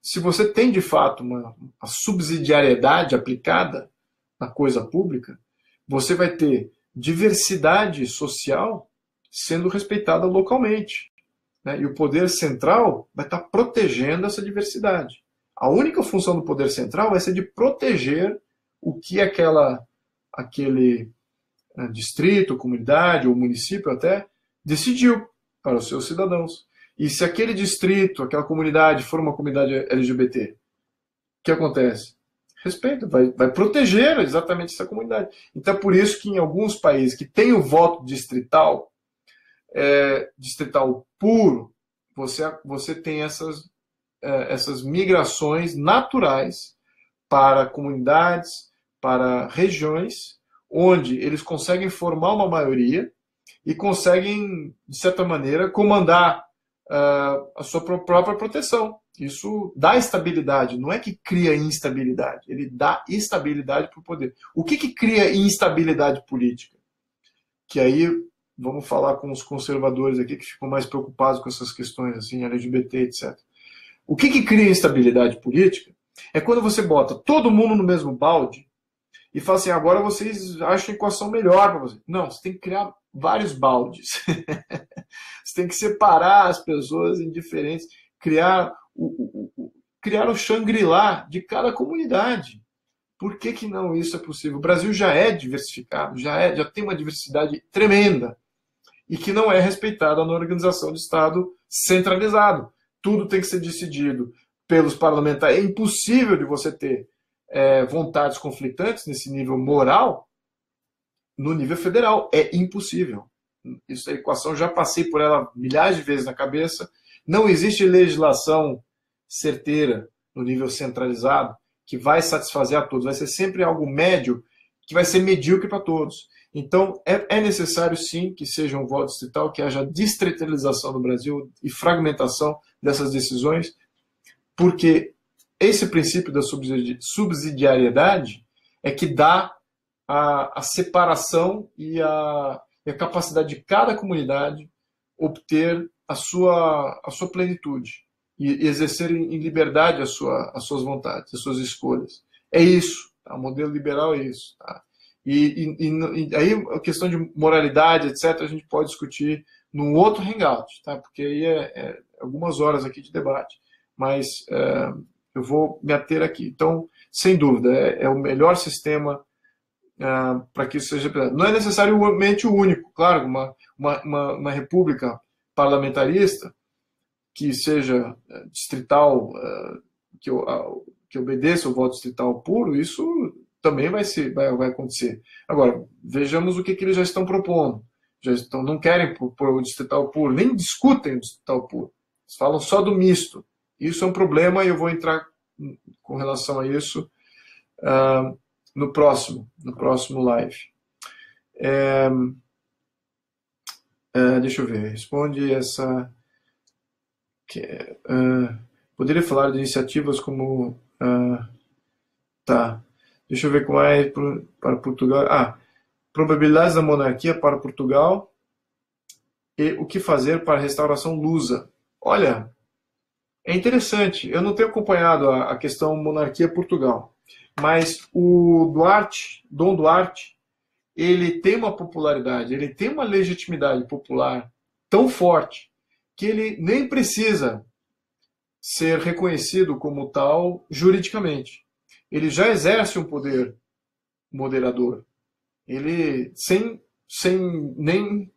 se você tem de fato uma subsidiariedade aplicada na coisa pública, você vai ter diversidade social sendo respeitada localmente. Né? E o poder central vai estar protegendo essa diversidade. A única função do poder central vai ser de proteger o que aquele distrito, comunidade ou município até decidiu para os seus cidadãos. E se aquele distrito, aquela comunidade for uma comunidade LGBT, o que acontece? Respeito, vai proteger exatamente essa comunidade. Então é por isso que em alguns países que tem o voto distrital puro, você tem essas migrações naturais para comunidades, para regiões, onde eles conseguem formar uma maioria e conseguem, de certa maneira, comandar a sua própria proteção. Isso dá estabilidade, não é que cria instabilidade, ele dá estabilidade para o poder. O que cria instabilidade política? Que aí, vamos falar com os conservadores aqui que ficam mais preocupados com essas questões, assim, LGBT, etc. O que cria instabilidade política É quando você bota todo mundo no mesmo balde e fala assim, agora vocês acham a equação melhor para vocês. Não, você tem que criar vários baldes. Você tem que separar as pessoas em diferentes, criar o Shangri-La de cada comunidade. Por que, que não isso é possível? O Brasil já é diversificado, já tem uma diversidade tremenda e que não é respeitada na organização de Estado centralizado. Tudo tem que ser decidido pelos parlamentares. É impossível de você ter vontades conflitantes nesse nível moral no nível federal. É impossível. Isso é equação, já passei por ela milhares de vezes na cabeça. Não existe legislação certeira no nível centralizado que vai satisfazer a todos. Vai ser sempre algo médio que vai ser medíocre para todos. Então, é necessário, sim, que seja um voto distrital, que haja distritalização no Brasil e fragmentação dessas decisões, porque esse princípio da subsidiariedade é que dá a separação e a capacidade de cada comunidade obter a sua plenitude e exercer em liberdade as suas vontades, as suas escolhas. É isso. Tá? O modelo liberal é isso. Tá? E aí a questão de moralidade, etc., a gente pode discutir num outro hangout, tá? Porque aí é algumas horas aqui de debate. Mas eu vou me ater aqui. Então, sem dúvida, é o melhor sistema para que isso seja representado. Não é necessariamente o único, claro, uma república parlamentarista que seja distrital, que obedeça o voto distrital puro, isso também vai acontecer. Agora, vejamos o que eles já estão propondo. Não querem pôr o distrital puro, nem discutem o distrital puro. Eles falam só do misto. Isso é um problema e eu vou entrar com relação a isso no próximo live. Deixa eu ver. Responde essa... poderia falar de iniciativas como... tá. Deixa eu ver como é para Portugal. Probabilidades da monarquia para Portugal e o que fazer para a restauração lusa. Olha, é interessante. Eu não tenho acompanhado a questão monarquia Portugal, mas o Dom Duarte, ele tem uma popularidade, ele tem uma legitimidade popular tão forte que ele nem precisa ser reconhecido como tal juridicamente. Ele já exerce um poder moderador. Ele, sem nem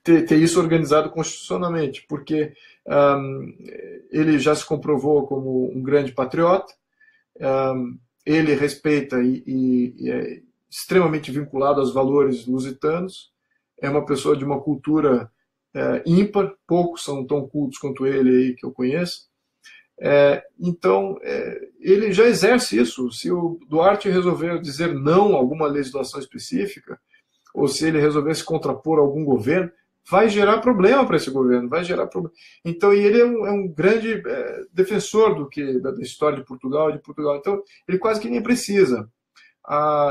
ter isso organizado constitucionalmente, porque ele já se comprovou como um grande patriota, ele respeita e é extremamente vinculado aos valores lusitanos, é uma pessoa de uma cultura ímpar, poucos são tão cultos quanto ele aí que eu conheço. Então, ele já exerce isso. Se o Duarte resolver dizer não a alguma legislação específica, ou se ele resolver se contrapor a algum governo, vai gerar problema para esse governo, vai gerar problema. Então, e ele é um grande defensor da história de Portugal. Então, ele quase que nem precisa.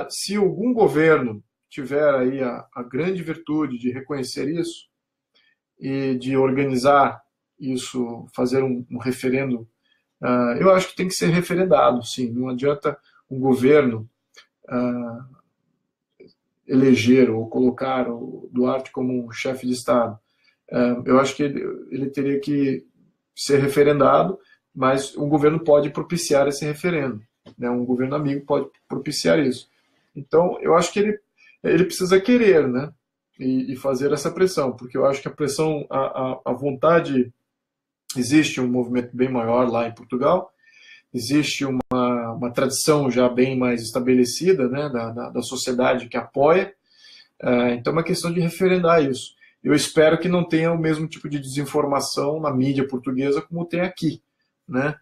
Se algum governo tiver aí a grande virtude de reconhecer isso e de organizar isso, fazer um referendo, eu acho que tem que ser referendado, sim. Não adianta um governo eleger ou colocar o Duarte como um chefe de Estado. Eu acho que ele teria que ser referendado, mas um governo pode propiciar esse referendo. Né? Um governo amigo pode propiciar isso. Então, eu acho que ele precisa querer, né? E fazer essa pressão, porque eu acho que a pressão, a vontade... Existe um movimento bem maior lá em Portugal, existe uma tradição já bem mais estabelecida, né, da sociedade que apoia, então é uma questão de referendar isso. Eu espero que não tenha o mesmo tipo de desinformação na mídia portuguesa como tem aqui, né,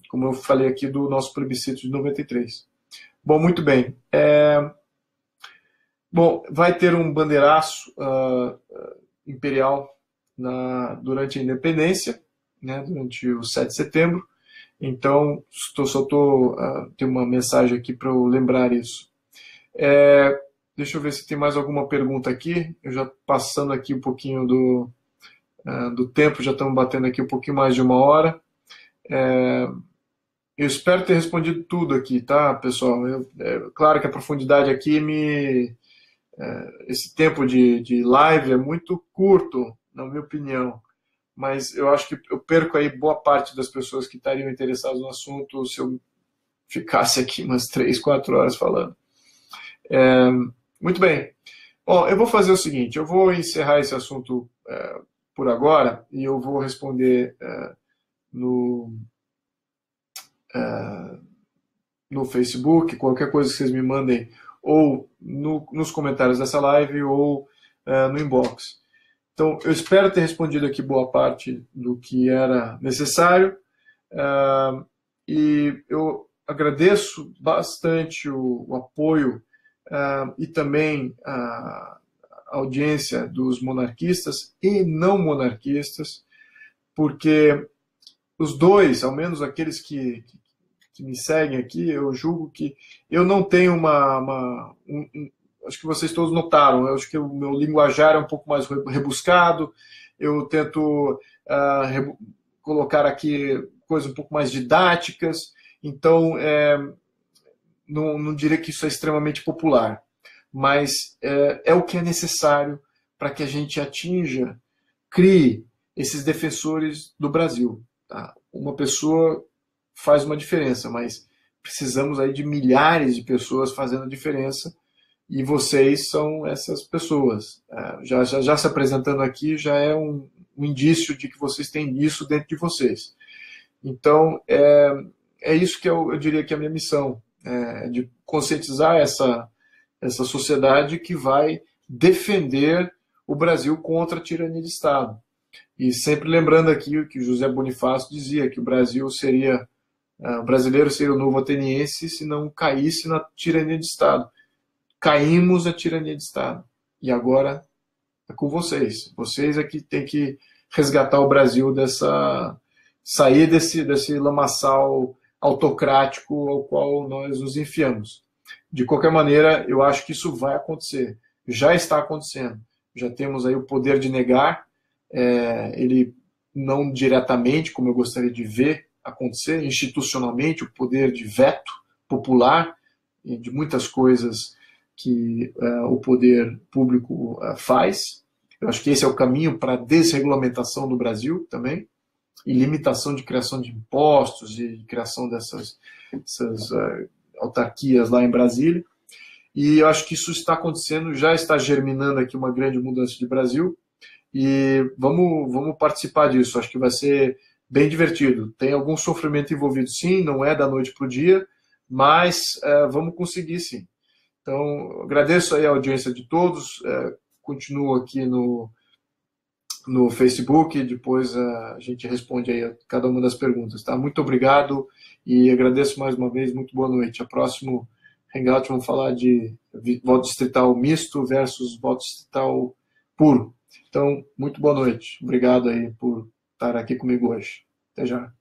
como eu falei aqui do nosso plebiscito de 93. Bom, muito bem. Bom, vai ter um bandeiraço imperial durante a independência, né, durante o 7 de setembro. Então, tem uma mensagem aqui para eu lembrar isso. Deixa eu ver se tem mais alguma pergunta aqui. Eu já passando aqui um pouquinho do tempo, já estamos batendo aqui um pouquinho mais de 1 hora. Eu espero ter respondido tudo aqui, tá, pessoal? Claro que a profundidade aqui esse tempo de live é muito curto, na minha opinião, mas eu acho que eu perco aí boa parte das pessoas que estariam interessadas no assunto se eu ficasse aqui umas 3, 4 horas falando. Muito bem. Bom, eu vou fazer o seguinte, eu vou encerrar esse assunto por agora e eu vou responder no Facebook, qualquer coisa que vocês me mandem, ou nos comentários dessa live, ou no inbox. Então, eu espero ter respondido aqui boa parte do que era necessário, e eu agradeço bastante o apoio e também a audiência dos monarquistas e não monarquistas, porque os dois, ao menos aqueles que me seguem aqui, eu julgo que eu não tenho acho que vocês todos notaram, eu acho que o meu linguajar é um pouco mais rebuscado, eu tento colocar aqui coisas um pouco mais didáticas, então não diria que isso é extremamente popular, mas é o que é necessário para que a gente crie esses defensores do Brasil. Tá? Uma pessoa faz uma diferença, mas precisamos aí de milhares de pessoas fazendo a diferença, e vocês são essas pessoas. Já se apresentando aqui já é um indício de que vocês têm isso dentro de vocês. Então, é isso que eu diria que é a minha missão, de conscientizar essa sociedade que vai defender o Brasil contra a tirania de Estado. E sempre lembrando aqui o que José Bonifácio dizia, que o brasileiro seria o novo ateniense se não caísse na tirania de Estado. Caímos na tirania de Estado. E agora é com vocês. Vocês é que têm que resgatar o Brasil sair desse lamaçal autocrático ao qual nós nos enfiamos. De qualquer maneira, eu acho que isso vai acontecer. Já está acontecendo. Já temos aí o poder de negar, ele não diretamente, como eu gostaria de ver acontecer, institucionalmente, o poder de veto popular e de muitas coisas que o poder público faz. Eu acho que esse é o caminho para a desregulamentação do Brasil também, e limitação de criação de impostos e criação dessas autarquias lá em Brasília. E eu acho que isso está acontecendo, já está germinando aqui uma grande mudança de Brasil, e vamos participar disso. Acho que vai ser bem divertido. Tem algum sofrimento envolvido, sim, não é da noite para o dia, mas vamos conseguir, sim. Então, agradeço aí a audiência de todos, continuo aqui no Facebook, depois a gente responde aí a cada uma das perguntas. Tá? Muito obrigado e agradeço mais uma vez, muito boa noite. A próximo Hangout vamos falar de voto distrital misto versus voto distrital puro. Então, muito boa noite. Obrigado aí por estar aqui comigo hoje. Até já.